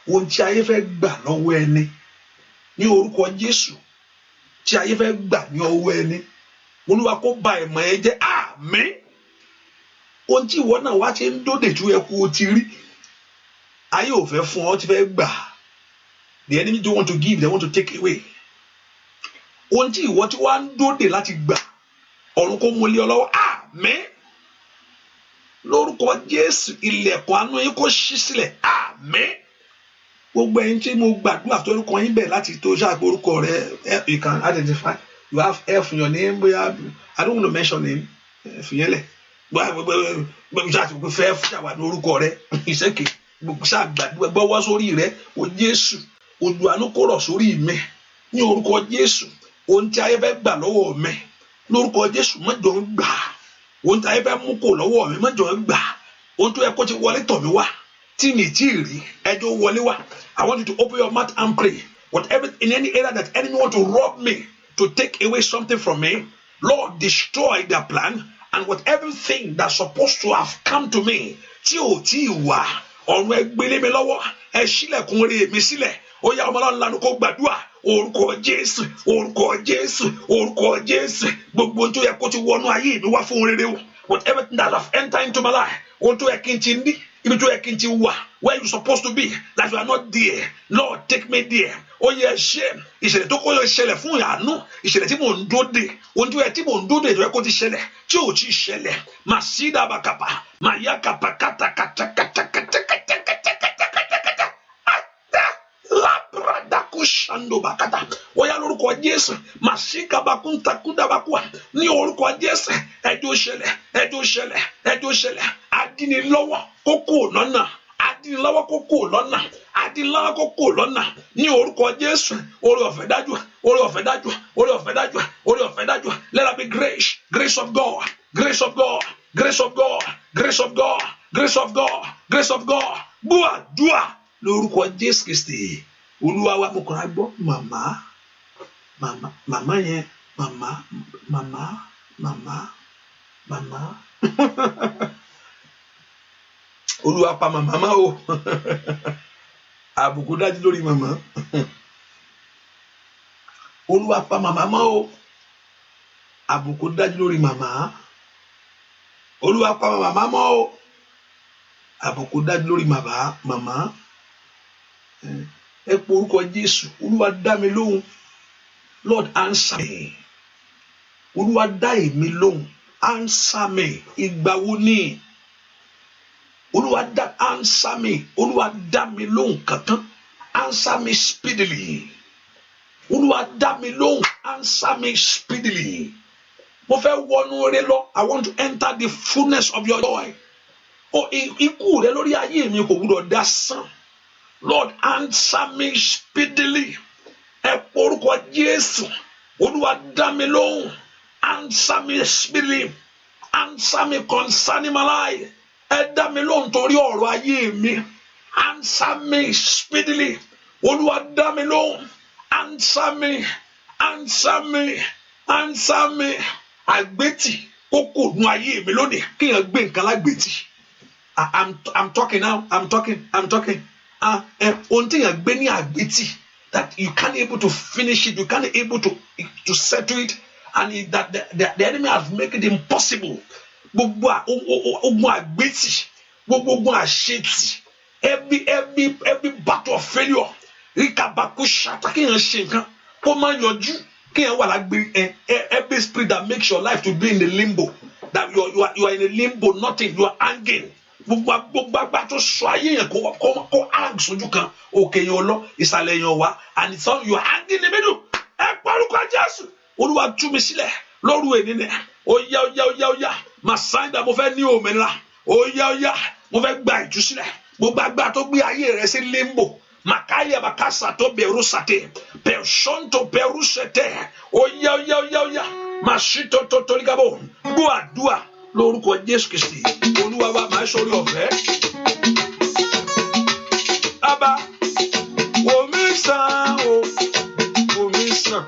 Ohun tí ayé fẹ́ gbà lọ́wọ́ ẹni ní orúkọ Jésù. Tí ayé fẹ́ gbà ní ọwọ́ ẹni. Olúwa kó ba ẹ̀mọ́ ẹ jẹ́ àmín. Ohun tí ìwọ náà wá ti ń dóde tó yẹ kó o ti rí. Ayé ò fẹ́ fún ọ, ti fẹ́ gbà. The enemy don't want to give, they want to take away. Ohun tí ìwọ tí wá ń dóde láti gbà. Ọ̀run kó mú lé ọ lọ́wọ́ àmín. Lórúkọ Jésù ilẹ̀kùn àánú yín kó ṣí sílẹ̀ àmín. Gbogbo ẹ̀yin tí mo gbàdúrà tó orúkọ yín bẹ̀ láti tó ṣáà orúkọ rẹ, you can identify. You have F in your name, I don't want to mention name. Fìyẹ́lẹ̀. Gbogbo ṣáà ti fẹ́ ṣàwà ní orúkọ rẹ. Ìṣèké. Gbogbo ṣáà gbàdúrà gbọ́wọ́ sórí rẹ. O Jésù. Ojú àánú kó rọ̀ sórí mi. Ní orúkọ Jésù. Ohun tí ayé fẹ́ gbà lọ́wọ́ mi. Lórúkọ Jésù mọ́jọ ń gbà. Ohun tí ayé fẹ́ mú kó lọ́wọ́ mi mọ́jọ ń gbà. Ohun tó yẹ kó ti wọlé tọ̀ mí wá. Tí mi tí ì rí ẹjọ́ wọlé wá. I want you to open your mouth and pray. Whatever in any area that enemy want to rob me, to take away something from me, Lord, destroy their plan, and whatever thing that's supposed to have come to me, tí ò tí ì wá, ọ̀run ẹ gbélé mi lọ́wọ́, ẹ ṣílẹ̀kùn rere mi sílẹ̀, ó yá ọmọ Ọlọ́run lanu kó gbàdúrà, orúkọ Jésù, orúkọ Jésù, orúkọ Jésù, gbogbo tó yẹ kó ti wọnú ayé mi wá fún rere o, whatever that have entered into my life, ohun tó yẹ kí n ti ní, ibi tó yẹ kí n ti wà, where you supposed to be, that you are not there, Lord, take me there. Ó yẹ ṣe ìṣẹ̀lẹ̀ tó kọ́ yọ ìṣẹ̀lẹ̀ fún ìyànú ìṣẹ̀lẹ̀ tí mò ń dóde ohun tó yẹ tí mò ń dóde ìjọba kó ti ṣẹlẹ̀ tí ò ti ṣẹlẹ̀ mà sí dàbàkàpà mà yá kàpà kàtàkàtàkàtàkàtàkàtàkàtàkàtà àtà làbàdàkú ṣàǹdòbàkàtà ó yá lórúkọ Jésù mà sí kàbàkúntàkúndàbàkúà ní orúkọ Jésù ẹjọ́ ṣẹlẹ̀ ẹjọ́ ṣẹlẹ̀ ẹjọ́ ṣẹlẹ̀ adínilọ́wọ́ kókó lọ́nà adínilọ́wọ́ kókó lọ́nà adínilọ́wọ́ kókó lọ́nà ní orúkọ Jésù oore ọ̀fẹ́ dájú oore ọ̀fẹ́ dájú oore ọ̀fẹ́ dájú oore ọ̀fẹ́ dájú let there be grace grace of God grace of God grace of God grace of God grace of God grace of God gbúà dúà lórúkọ Jésù Kristi Olúwa wa mo kàn á gbọ́ màmá yẹn màmá Olúwa pa màmá o àbùkù dájú lórí màmá Olúwa pa màmá o àbùkù dájú lórí màmá Olúwa pa màmá o àbùkù dájú lórí màmá ẹ pọ orúkọ Jésù Olúwa dá mi lóhùn Lord answer me Olúwa dá èmi lóhùn answer me ìgbà wo ni Olúwa dá answer me Olúwa dá mi lóhùn kankan answer me speedily Olúwa dá mi lóhùn answer me speedily mo fẹ́ wọnú rẹ lọ I want to enter the fullness of your joy ikú rẹ lórí ayé mi kò gbọdọ̀ dasán Lord answer me speedily ẹ porúkọ Jésù Olúwa dá mi lóhùn answer me speedily answer me concerning my life ẹ dá mi lóhùn torí ọ̀rọ̀ ayé mi answer me speedily Olúwa dá mi lóhùn answer me àgbétì kókò nù ayé mi lónìí kéèyàn gbé nǹkan lágbétì I'm talking now I'm talking ohun tí yàn gbé ní àgbétì that you can't able to finish it you can't able to settle it and that the enemy has made it impossible gbogbo ogun àgbétì, gbogbo ogun àṣetì, every battle of failure, ríkàbàkú ṣàtà kéèyàn ṣe nǹkan kó má yọjú, kéèyàn wà lágbè, every spirit that makes your life to be in the limbo, that you are in a limbo, nothing, you are hanging. Gbogbo agbá tó sọ ayé yẹn kó hang sójú kan, òkè yẹn lọ, ìsàlẹ̀ yẹn wá, and it's all you are hanging in the middle. Ẹ párúkọ Jésù, Olúwa tú mi sílẹ̀ lóru ènìyàn. Óyá, Màsáńdà mo fẹ́ ní òmìnira. Óyá, mo fẹ́ gba ìtúsílẹ̀. Gbogbo agbá tó gbé ayé rẹ sí limbo. Makaya bakasa to berusate, personto perusete. Óyá, Masito toligabo. Gbọ́ lórúkọ Jésù Kristi. Olúwa wa máa sọ̀rọ̀ ọ̀fẹ́. Abba, omi sàn o, omi sàn.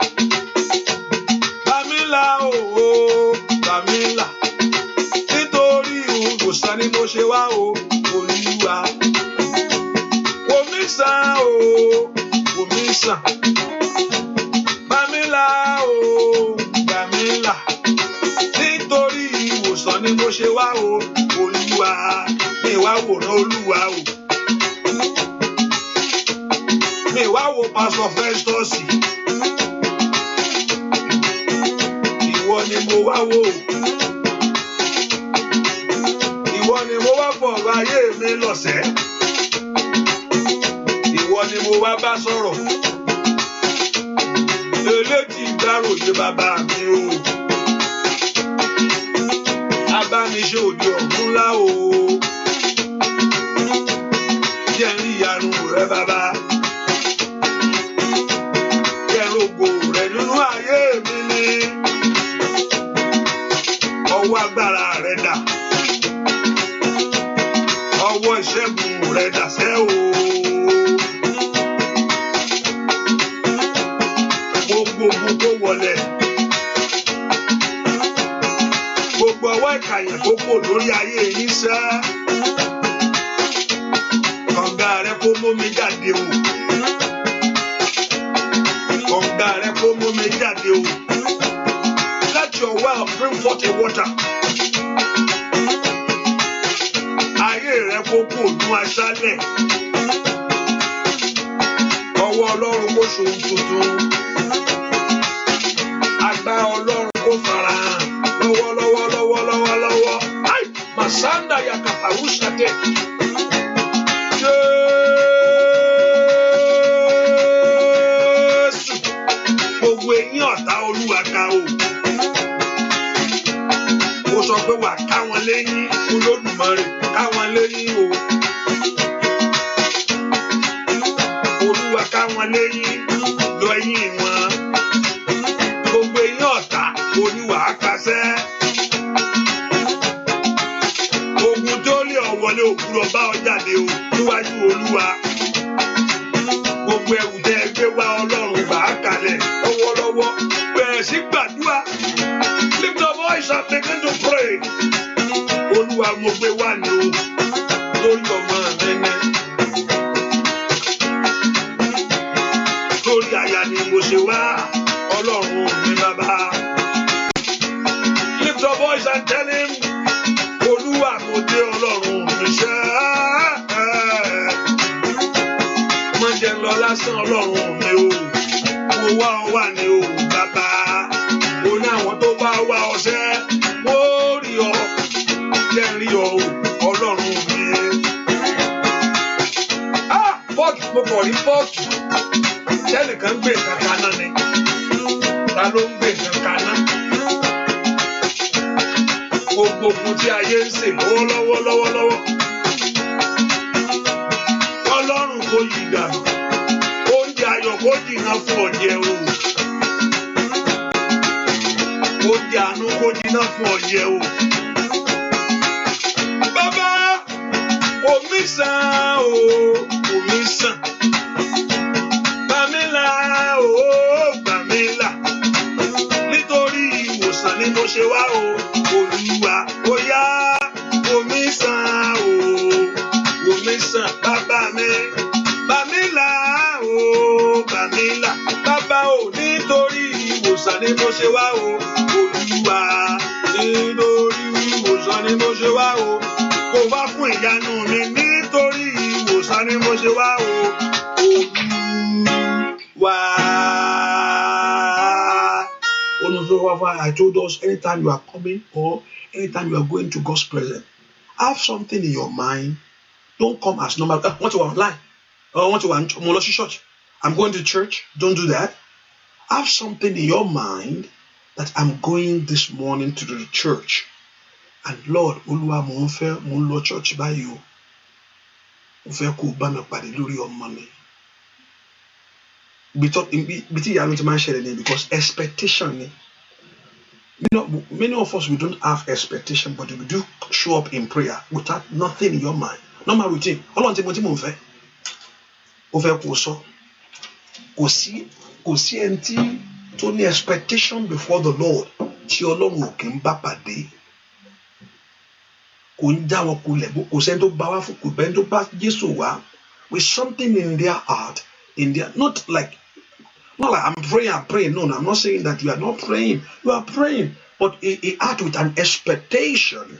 Bámilá o, bámilá. Nítorí ìwòsàn ni mo ṣe wá o, Olúwa. Omi sàn o, omi sàn. Bámilá o, bámilá. Nítorí ìwòsàn ni mo ṣe wá o, Olúwa. Mi wá wòran Olúwa o. Mi wá wo Pastor Festus. Ìwọ ni mo wá wò. Ìwọ ni mo wá fọ̀rọ̀ ayé mi lọ́sẹ̀. Ìwọ ni mo wá bá sọ̀rọ̀. Eléjì ìdáròyé bàbá mi o. Abániṣe òde ọ̀gbun ńlá o. Jẹ́ rí ìyanu rẹ bàbá. Jẹ́ rògbò rẹ nínú ayé mi ni. Ọwọ́ agbára rẹ dà. Ọwọ́ ìṣẹ́gun rẹ dà sẹ́ o. Gbogbo ogun tó wọlé. Gbogbo ọwọ́ ìkàyẹ̀ tó kò lórí ayé yín sẹ́. Kànga rẹ kó mú mi jáde o. Kànga rẹ kó mú mi jáde o. Let your well bring forth a water. Ayé rẹ kó kò dún aṣálẹ̀. Ọwọ́ Ọlọ́run kó ṣòun tuntun. Agbára Ọlọ́run kó farahàn. Lọ́wọ́. Ai! Masanda ya kaparusate. Jésù. Gbogbo eyín ọ̀tá Olúwa ká o. Mo sọ pé wà ká wọn lẹ́yìn Olódùmarè, ká wọn lẹ́yìn o. Olúwa ká wọn lẹ́yìn lọ ẹ̀yìn wọn. Gbogbo eyín ọ̀tá Olúwa kásẹ̀. Ogun tó lé ọ̀wọ́lé òkúrọ̀ bá ọ jáde o níwájú Olúwa. Gbogbo ẹ̀wù tẹ́ ẹ gbé wá Ọlọ́run gbà á kalẹ̀ lọ́wọ́lọ́wọ́. Bẹ̀rẹ̀ sí gbàdúrà. Lift your voice and begin to pray. Olúwa mo gbé wá ní o lórí ọmọ mi ní. Lórí aya ni mo ṣe wá Ọlọ́run mi bàbá. Lift your voice and tell him. Olúwa mo dé Ọlọ́run mi ṣe. Má jẹ́ lọ lásán Ọlọ́run mi o. Mo wá ọ wà ní o bàbá. O ní àwọn tó bá wá ọ ṣẹ́. Mo rí ọ. Jẹ́ rí ọ o Ọlọ́run mi. Fọ́ọ̀kì mo kọ̀ rí fọ́ọ̀kì. Ṣẹ́nìkan gbé nǹkan kaná ni. Ta ló ń gbé nǹkan kaná? Gbogbo ogun tí ayé ń sè lọ́wọ́lọ́wọ́. Ọlọ́run kò yí dànù. Oúnjẹ ayọ̀ kò jìnnà fún ọ̀jẹ̀ o. Oúnjẹ àánú kò jìnnà fún ọ̀jẹ̀ o. Bàbá, omi sàn o, omi sàn. Bámilá o, bámilá. Nítorí ìwòsàn ni mo ṣe wá o. Olúwa, óyá, omi sàn o, omi sàn. Bàbá mi, bámilá o, bámilá. Bàbá o, nítorí ìwòsàn ìwòsàn ni mo ṣe wá o Olúwa nítorí ìwòsàn ni mo ṣe wá o kò wá fún ìyanu mi nítorí ìwòsàn ni mo ṣe wá o Olúwa. I told us anytime you are coming or anytime you are going to God's presence, have something in your mind. Don't come as normal. I want to online. I want to church. I'm going to church. Don't do that. Have something in your mind that I'm going this morning to the church. And Lord, Olúwa mo ń lọ church báyìí o. Mo fẹ́ kó bá mi pàdé lórí ọmọ mi. Bí tí ìyanu ti máa ń ṣẹlẹ̀ ni because expectation ni. Many of us, we don't have expectation, but we do show up in prayer without nothing in your mind. Normal routine. Ọlọ́run tí mo fẹ́. Ó fẹ́ kó sọ. Kò sí ẹni tí tó ní expectation before the Lord tí Ọlọ́run ò kí ń bá pàdé. Kò ń já wọn kulẹ̀. Kò sẹ́ni tó bá wá fún kò bẹ́ni tó bá Jésù wá with something in their heart, not like I'm praying. No, I'm not saying that you are not praying. You are praying, but a heart with an expectation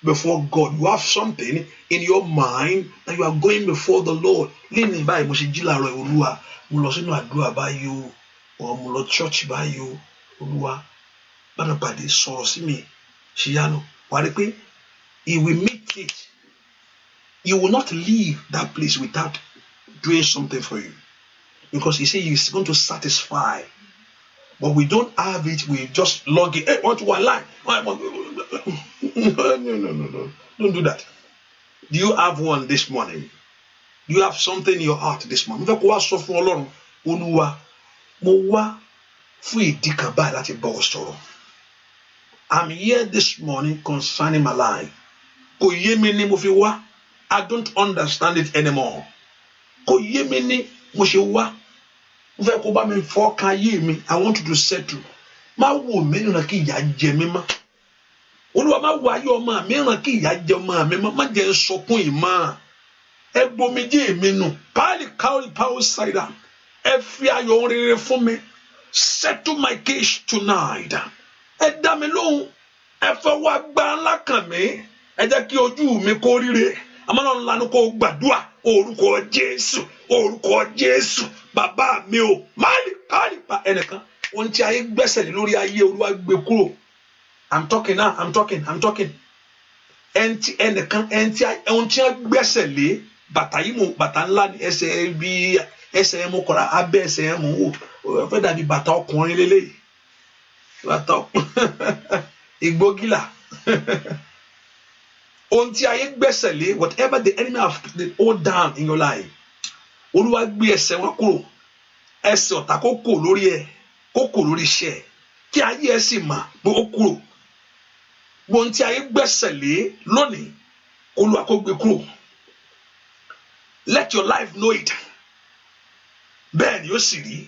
before God. You have something in your mind that you are going before the Lord. Lẹ́yìn báyìí mo ṣe jí láàárọ̀ Olúwa, mo lọ sínú àdúrà báyìí o, or mo lọ church báyìí o, Olúwa, bá mi pàdé sọ̀rọ̀ sí mi, ṣìyanu. Wà á rí pé He will make it. You will not leave that place without doing something for you. Because He says He's going to satisfy. But we don't have it, we just log it. Hey, want to one line? No. Don't do that. Do you have one this morning? Do you have something in your heart this morning? Olúwa, mo wá fún ìdí kan báyìí láti bá ọ sọ̀rọ̀. I'm here this morning concerning my life. Kò yé mi ni mo fi wá. I don't understand it anymore. Kò yé mi ni mo ṣe wá. Mo fẹ́ kó bá mi fọ́ọ̀kan ayé mi. I want you to settle. Má wò mí nínú kí ìyà jẹ mí mọ́. Olúwa má wò ayé ọmọ mi nínú kí ìyà jẹ ọmọ mi mọ́. Má jẹ́ sọkún ìmọ̀. Ẹ gbomijé mi nù. Páálí káwé power side. Ẹ fi ayọ̀ rere fún mi. Settle my case tonight. Ẹ dá mi lóhùn. Ẹ fọwọ́ agbára ńlá kàn mí. Ẹ jẹ́ kí ojú mi kó ríre. Àmọ́ náà ńlá ni kó gbàdúrà. Orúkọ Jésù. Bàbá mi o. Máàlì pa ẹnìkan. Ohun tí ayé gbẹ́sẹ̀ lé lórí ayé Olúwa gbé kúrò. I'm talking now. I'm talking. Ẹnìkan ohun tí a gbẹ́sẹ̀ lé bàtà yìí mú bàtà ńlá ni ẹsẹ̀ bí ẹsẹ̀ mú kọ́ra abẹ́ ẹsẹ̀ mú wò. Ó fẹ́ dàbí bàtà ọkùnrin lélẹ́yìí. Bàtà ìgbógìlà. Ohun tí ayé gbẹ́sẹ̀ lé, whatever the enemy have hold down in your life, Olúwa gbé ẹsẹ̀ wọn kúrò. Ẹsẹ̀ ọ̀tá kó kò lórí ẹ̀, kó kò lórí iṣẹ́ ẹ̀. Kí ayé ẹ̀ sì mà pé ó kúrò. Ohun tí ayé gbẹ́sẹ̀ lé lónìí, Olúwa kó gbé kúrò. Let your life know it. Bẹ́ẹ̀ ni ó sì rí.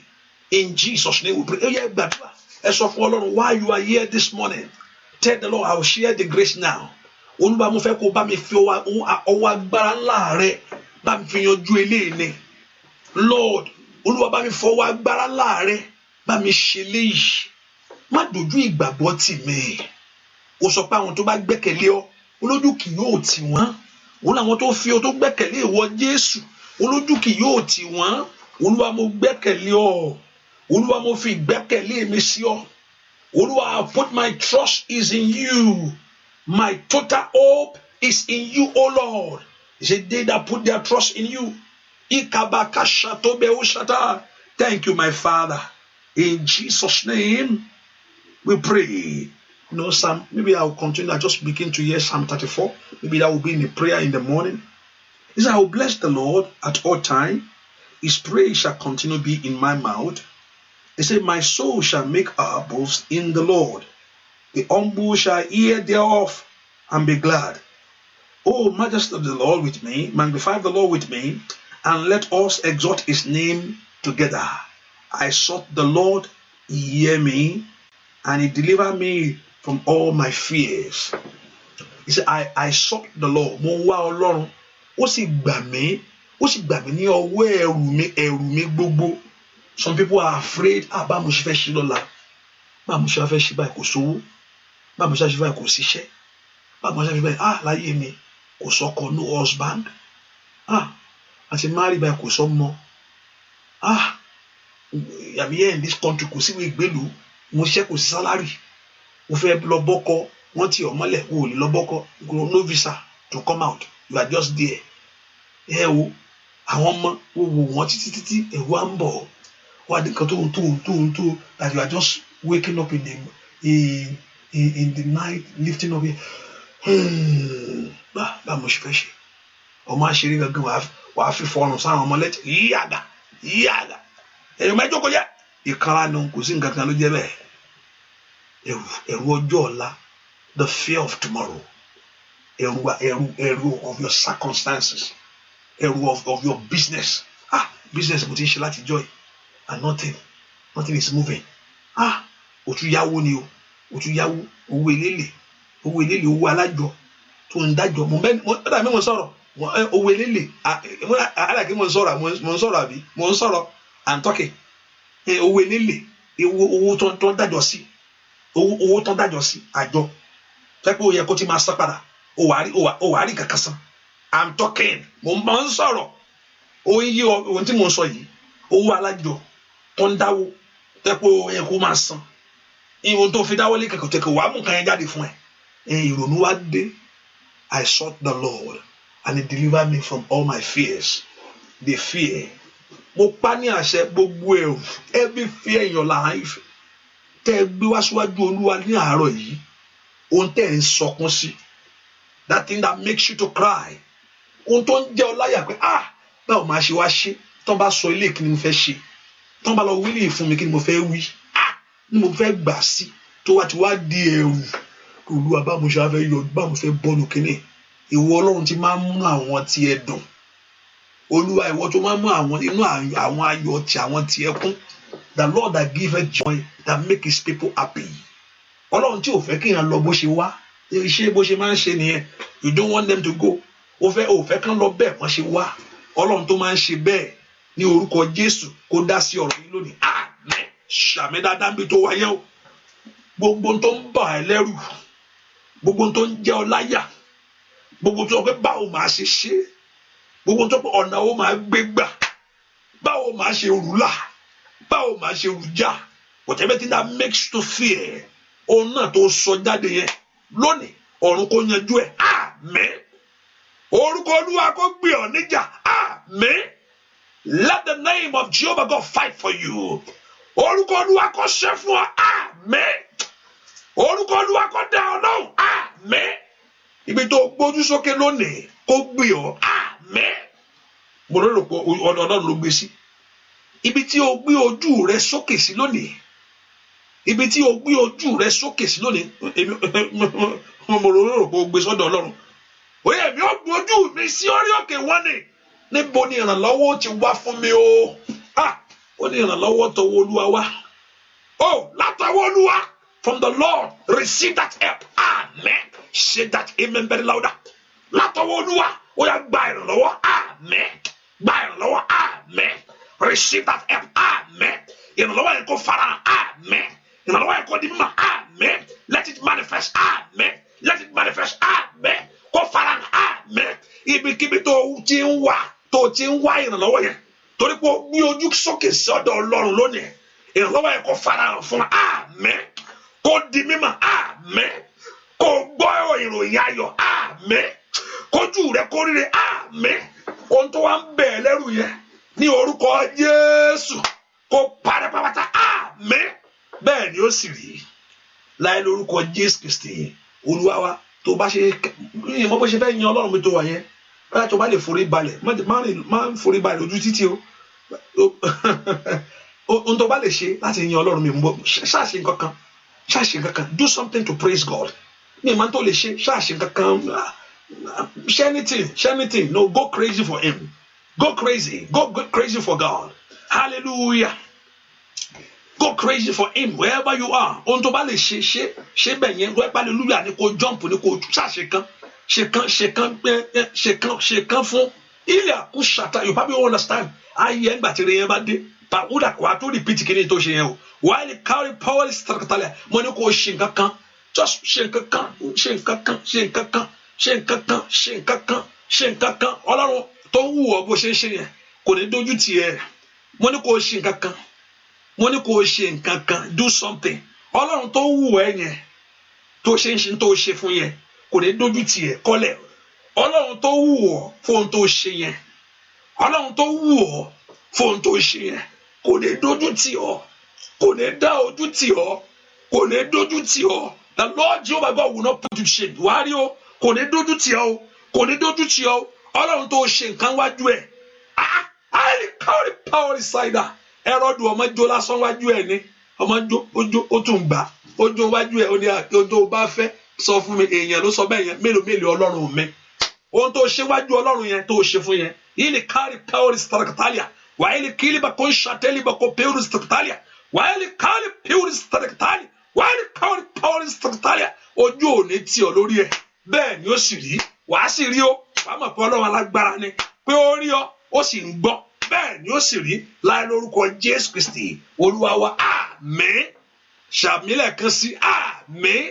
In Jesus' name we pray. Ẹ yẹ gbàdúrà. Ẹ sọ fún Ọlọ́run, why you are here this morning. Tell the Lord, I will share the grace now. Olúwa mo fẹ́ kó bá mi fi ọwọ́ agbára ńlá rẹ bá mi fi yanjú eléyìí ni. Lord, Olúwa bá mi fọwọ́ agbára ńlá rẹ bá mi ṣe léyìí. Má dojú ìgbàgbọ́ tì mí. Ó sọ pé àwọn tó bá gbẹ́kẹ̀lé ọ, olójú kì yóò tì wọ́n. Ó láwọn tó fi ọ tó gbẹ́kẹ̀lé ìwọ Jésù, olójú kì yóò tì wọ́n. Olúwa mo gbẹ́kẹ̀lé ọ. Olúwa mo fi ìgbẹ́kẹ̀lé mi sí ọ. Olúwa, I put my trust is in you. My total hope is in you, O Lord. He said, they that put their trust in you. Thank you, my Father. In Jesus' name, we pray. Maybe I'll continue. I just begin to hear Psalm 34. Maybe that will be in the prayer in the morning. He said, I will bless the Lord at all times. His praise shall continue to be in my mouth. He said, my soul shall make her boast in the Lord. The humble shall hear thereof and be glad. O majesty of the Lord with me, magnify the Lord with me, and let us exalt his name together. I sought the Lord, he heard me, and he delivered me from all my fears. He said, I sought the Lord. Mo wá Ọlọ́run, ó sì gbà mí ní ọwọ́ ẹ̀rù mi gbogbo. Some people are afraid, bá mo ṣe fẹ́ ṣe lọ́la. báwo mo ṣe wá fẹ́ ṣe báyìí kò sówó, báwo mo ṣe wá ṣe báyìí kò síṣẹ́, báwo mo ṣe wá ṣe báyìí láyé mi kò sọ́kọ, no husband, àti marry báyìí kò sọ́mọ, àbí here in this country kò síwèé ìgbélùú, mo ṣiṣẹ́ kò sí sálárì, mo fẹ́ lọ bọ́kọ wọ́n ti ọ̀ mọ́lẹ̀, o ò lè lọ bọ́kọ, no visa to come out, you are just there. Ẹ wo àwọn ọmọ wo wọ́n títí ẹ̀rù à ń bọ̀ wá di kan tó that you are just waking up in the night lifting up bá mo ṣe fẹ́ ṣe ọmọ àṣírí gangan wàá fi fọrùn sáwọn ọmọ lẹ́tì yíyàgà ẹ̀rù mẹ́jọ kò yẹ ìkanra nu kò sí nǹkan kan ló jẹ́ bẹ́ẹ̀. Ẹ̀rù ọjọ́ ọ̀la, the fear of tomorrow, ẹ̀rù of your circumstances, ẹ̀rù of your business. Business mo ti ń ṣe láti joy and nothing is moving. O tún yáwó ni o tún yáwó owó eléle owó alájọ tó ń dájọ mo sọ̀rọ̀ owó eléle aláàkí mo ń sọ̀rọ̀ àbí mo ń sọ̀rọ̀ and talking owó eléle owó tó ń dájọ sí owó tó ń dájọ sí àjọ fẹ́ pé ó yẹ kó ti máa san padà ó wà rí kankan san. I'm talking mo máa ń sọ̀rọ̀ ohun tí mo ń sọ yìí owó alájọ tó ń dáwó fẹ́ pé ó yẹ kó máa san ohun tó fi dáwọ́ lé kankan tẹ̀kọ̀ wàá mú kan yẹn jáde fún ẹ. Ìrònú wá dé. I sought the Lord and he delivered me from all my fears. The fear mo pa ní àṣẹ gbogbo ẹ̀rù every fear in your life tẹ́ gbé wá síwájú Olúwa ní àárọ̀ yìí ohun tẹ́ ń sọkún sí that thing that makes you to cry ohun tó ń jẹ́ ọ láyà pé báwo máa ṣe wá ṣe tó ń bá sọ ilé kí ni mo fẹ́ ṣe tó ń bá lọ wílì fún mi kí ni mo fẹ́ wí ni mo fẹ́ gbà sí tó wá ti wá di ẹ̀rù Olúwa báwo ṣe wá fẹ́ yọ báwo fẹ́ bọ́nu kínní ìwọ Ọlọ́run ti máa ń mú àwọn tí ẹ dùn Olúwa ìwọ tó máa ń mú àwọn inú àwọn ayọ̀ tí àwọn tí ẹ kún the Lord that giveth joy that make his people happy. Ọlọ́run tí ò fẹ́ kí èèyàn lọ bó ṣe wá ṣe bó ṣe máa ń ṣe nìyẹn you don't want them to go ó fẹ́ kán lọ bẹ́ẹ̀ wọ́n ṣe wá Ọlọ́run tó máa ń ṣe bẹ́ẹ̀ ní orúkọ Jésù kó dá sí ọ̀rọ̀ yìí lónìí àmín ṣàmì dáadáa bí tó wáyé o gbogbo tó ń bà ẹ́ lẹ́rù gbogbo tó ń jẹ́ ọ láyà gbogbo tó pé báwo máa ṣe ṣe gbogbo tó pé ọ̀nà ó máa gbé gbà báwo máa ṣe rúlà báwo máa ṣe rújà whatever thing that makes you to fear òun náà tó sọ jáde yẹn lónìí ọ̀run kó yanjú ẹ̀ àmín orúkọ Olúwa kó gbé ọ níjà àmín let the name of Jehovah God fight for you orúkọ Olúwa kó ṣe fún ọ àmín orúkọ Olúwa kó dá ọ lóhùn àmín ibi tó gbójú sókè lónìí kó gbé ọ àmín mo lérò pé Ọlọ́run ló gbé sí ibi tí o gbé ojú rẹ sókè sí lónìí ibi tí o gbé ojú rẹ sókè sí lónìí mo lérò pé o gbé sọ́dọ̀ Ọlọ́run òye mi ò gbójú mi sí orí òkè wọn ni níbo ni ìrànlọ́wọ́ ti wá fún mi o ó ní ìrànlọ́wọ́ tọwọ́ Olúwa wá látọwọ́ Olúwa from the Lord receive that help amen say that amen very louder látọwọ́ Olúwa ó yá gba ìrànlọ́wọ́ amen gba ìrànlọ́wọ́ amen receive that help amen ìrànlọ́wọ́ yẹn kó fara amen ìrànlọ́wọ́ yẹn kó di mímọ́ amen let it manifest amen let it manifest amen kó fara amen ibikíbi tó ti ń wá ìrànlọ́wọ́ yẹn torí pé ó gbé ojú sókè sọ́dọ̀ Ọlọ́run lónìí ìrànlọ́wọ́ yẹn kó fara fún amen kó di mímọ́ amen kó gbọ́ ìròyìn ayọ̀ amen kójú rẹ kó ríre amen ohun tó wá ń bẹ̀ lẹ́rù yẹn ní orúkọ Jésù kó parẹ́ pátá amen bẹ́ẹ̀ ni ó sì rí láì lórúkọ Jésù Kristi Olúwa wa tó bá ṣe ìmọ̀ bó ṣe fẹ́ yan Ọlọ́run mi tó wà yẹn báyà tó bá lè forí balẹ̀ má ń forí balẹ̀ ojú títí o ohun tó bá lè ṣe láti yan Ọlọ́run mi ṣáàṣì kankan do something to praise God ní ìmọ̀ tó lè ṣe ṣáàṣì kankan share anything no go crazy for him go crazy for God hallelujah go crazy for him wherever you are ohun tó bá lè ṣe bẹ́ẹ̀ yẹn wọ́n bá hallelujah ní kó jump ní kó ṣáàṣì kan ṣe kan fún ilé àkúṣàtà you probably understand ayé ẹgbà tí yẹn bá dé Pauda wàá tó repeat kí ni tó ṣe yẹn o wàá lè carry power ìsàkàtàlẹ̀ mo ní kó o ṣe nǹkan kan just ṣe nǹkan kan ṣe nǹkan kan ṣe nǹkan kan ṣe nǹkan kan ṣe nǹkan kan ṣe nǹkan kan Ọlọ́run tó wù ọ́ bó ṣe ń ṣe yẹn kò ní dójú tì ẹ́ mo ní kó o ṣe nǹkan kan mo ní kó o ṣe nǹkan kan do something Ọlọ́run tó wù ẹ́ yẹn tó ṣe ń ṣe tó ṣe fún yẹn kò ní dójú tì ẹ́ kọ́lẹ̀ Ọlọ́run tó wù ọ́ fún tó ṣe yẹn Ọlọ́run tó wù ọ́ fún tó ṣe yẹn kò ní dójú tì ọ́ kò ní dá ojú tì ọ́ kò ní dójú tì ọ́ the Lord Jehovah God will not put you to shame wàá rí o kò ní dójú tì ọ́ kò ní dójú tì ọ́ Ọlọ́run tó ṣe nǹkan wájú ẹ̀ I carry power inside that Ẹrọ́dù ọmọ jó lásán wájú ẹ̀ ni ọmọ jó ojú ó tún gbà ojú wájú ẹ̀ ó ní ojú bá fẹ́ sọ fún mi èèyàn ló sọ bẹ́ẹ̀ yẹn mélòó Ọlọ́run mi ohun tó ṣe wájú Ọlọ́run yẹn tó ṣe fún yẹn yìí ni carry power stractalia wàá yìí ni kílí bá kó ń ṣàtẹ́lì bá kó power stractalia wàá yìí ni carry power stractalia wàá yìí ni carry power stractalia ojú ò ní tì ọ́ lórí ẹ̀ bẹ́ẹ̀ ni ó sì rí wàá sì rí ó wàá mọ̀ pé Ọlọ́run alágbára ni pé ó rí ọ ó sì ń gbọ́ bẹ́ẹ̀ ni ó sì rí láì lórúkọ Jésù Kristi Olúwa wa àmín ṣàmì lẹ́ẹ̀kan sí àmín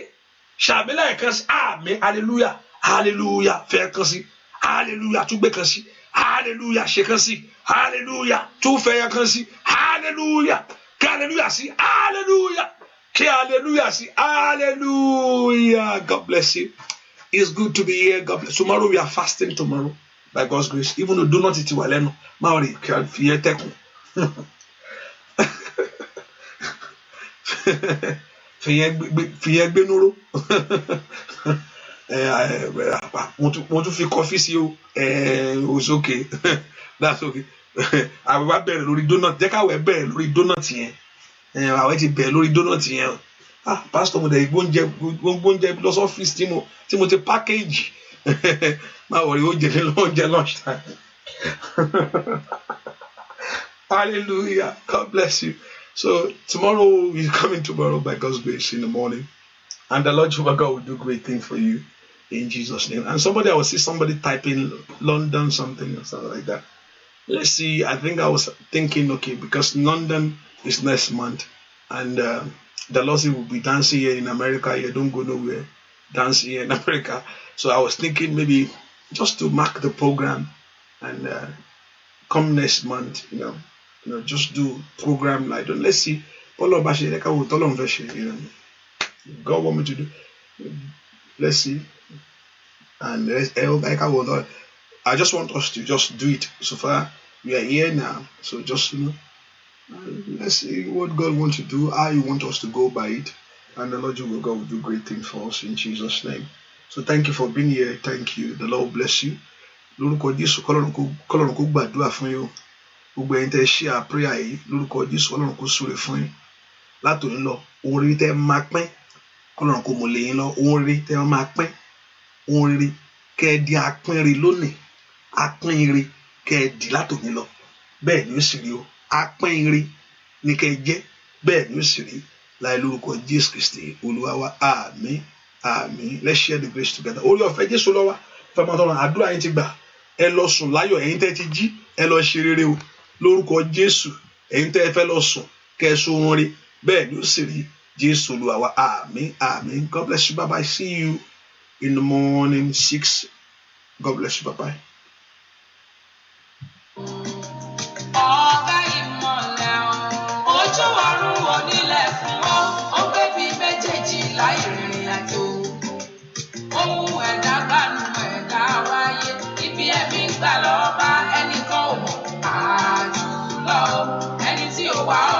ṣàmì lẹ́ẹ̀kan sí àmín hallelujah hallelujah fẹ́ kan sí hallelujah tún gbé kan sí hallelujah ṣe kan sí hallelujah tún fẹ́ yẹ kan sí hallelujah kí hallelujah sí hallelujah kí hallelujah sí hallelujah. God bless you. It's good to be here. God bless. Tomorrow we are fasting tomorrow by God's grace. Even though do not eat wa lẹ́nu maori fi yẹ tẹkùn fi yẹ gbẹnuro mo tún fi coffee sí o it's okay that's okay àwọn wa bẹ̀rẹ̀ lórí donut jẹ́ káwé bẹ̀rẹ̀ lórí donut yẹn àwọn ti bẹ̀rẹ̀ lórí donut yẹn pastor mo dẹ̀ gbóúnjẹ lọ sí ọ́fíìsì tí mo ti package máa wọ̀rí ó jẹ lunch time. Hallelujah. God bless you. So tomorrow we're coming tomorrow by God's grace in the morning, and the Lord Jehovah God will do great things for you in Jesus' name. And I will see somebody typing London something or something like that. Let's see. I think I was thinking, okay, because London is next month, and the Lord will be dancing here in America. You don't go nowhere. Dancing here in America. So I was thinking maybe just to mark the program and come next month, you know, just do program like that. Let's see. God want me to do. Let's see. And I just want us to just do it. So far, we are here now. So just, let's see what God wants to do, how He wants us to go by it. And the Lord God will do great things for us in Jesus' name. So thank you for being here. Thank you. The Lord bless you. Lórúkọ Jésù kọ́lọ́run kó gbàdúrà fún yín o. Gbogbo ẹ̀yin tẹ́ share prayer yìí lórúkọ Jésù kọ́lọ́run kó súre fún yín. Látòní lọ, ohun rere tẹ́ máa pín kọ́lọ́run kó mú lé yín lọ. Ohun rere tẹ́ máa pín. Ohun rere kẹ́ ẹ di apínre lónìí. Apínre kẹ́ ẹ di látòní lọ. Bẹ́ẹ̀ ni ó sì rí o. Apínre ni kẹ́ ẹ jẹ́. Bẹ́ẹ̀ ni ó sì rí. Láì lórúkọ Jésù Kristi Olúwa wa àmín. Amen. Let's share the grace together. Orí ọ̀fẹ́ Jésù ló wà. Fẹ́mọ́ tọ́lọ́ àdúrà yín ti gbà. Ẹ lọ sùn láyọ̀ ẹ̀yin tẹ́ ti jí. Ẹ lọ ṣe rere o. Lórúkọ Jésù. Ẹ̀yin tẹ́ fẹ́ lọ sùn. Kẹ́ sùn oorun rẹ̀. Bẹ́ẹ̀ ni ó sì rí. Jésù Olúwa wa. Amen. Amen. God bless you. Bye bye. See you in the morning 6. God bless you. Bye bye. Ọba ìmọ̀lẹ̀ ojú ọ̀run onílẹ̀ fún ọ, ó gbé bí méjèèjì láì rìnrìn àjò. Ohun ẹ̀dá gbanú ẹ̀dá wáyé, ibi ẹ̀mí gbà lọ́ba ẹnìkan ò mọ̀ àjùlọ, ẹni tí ó wà ọ́.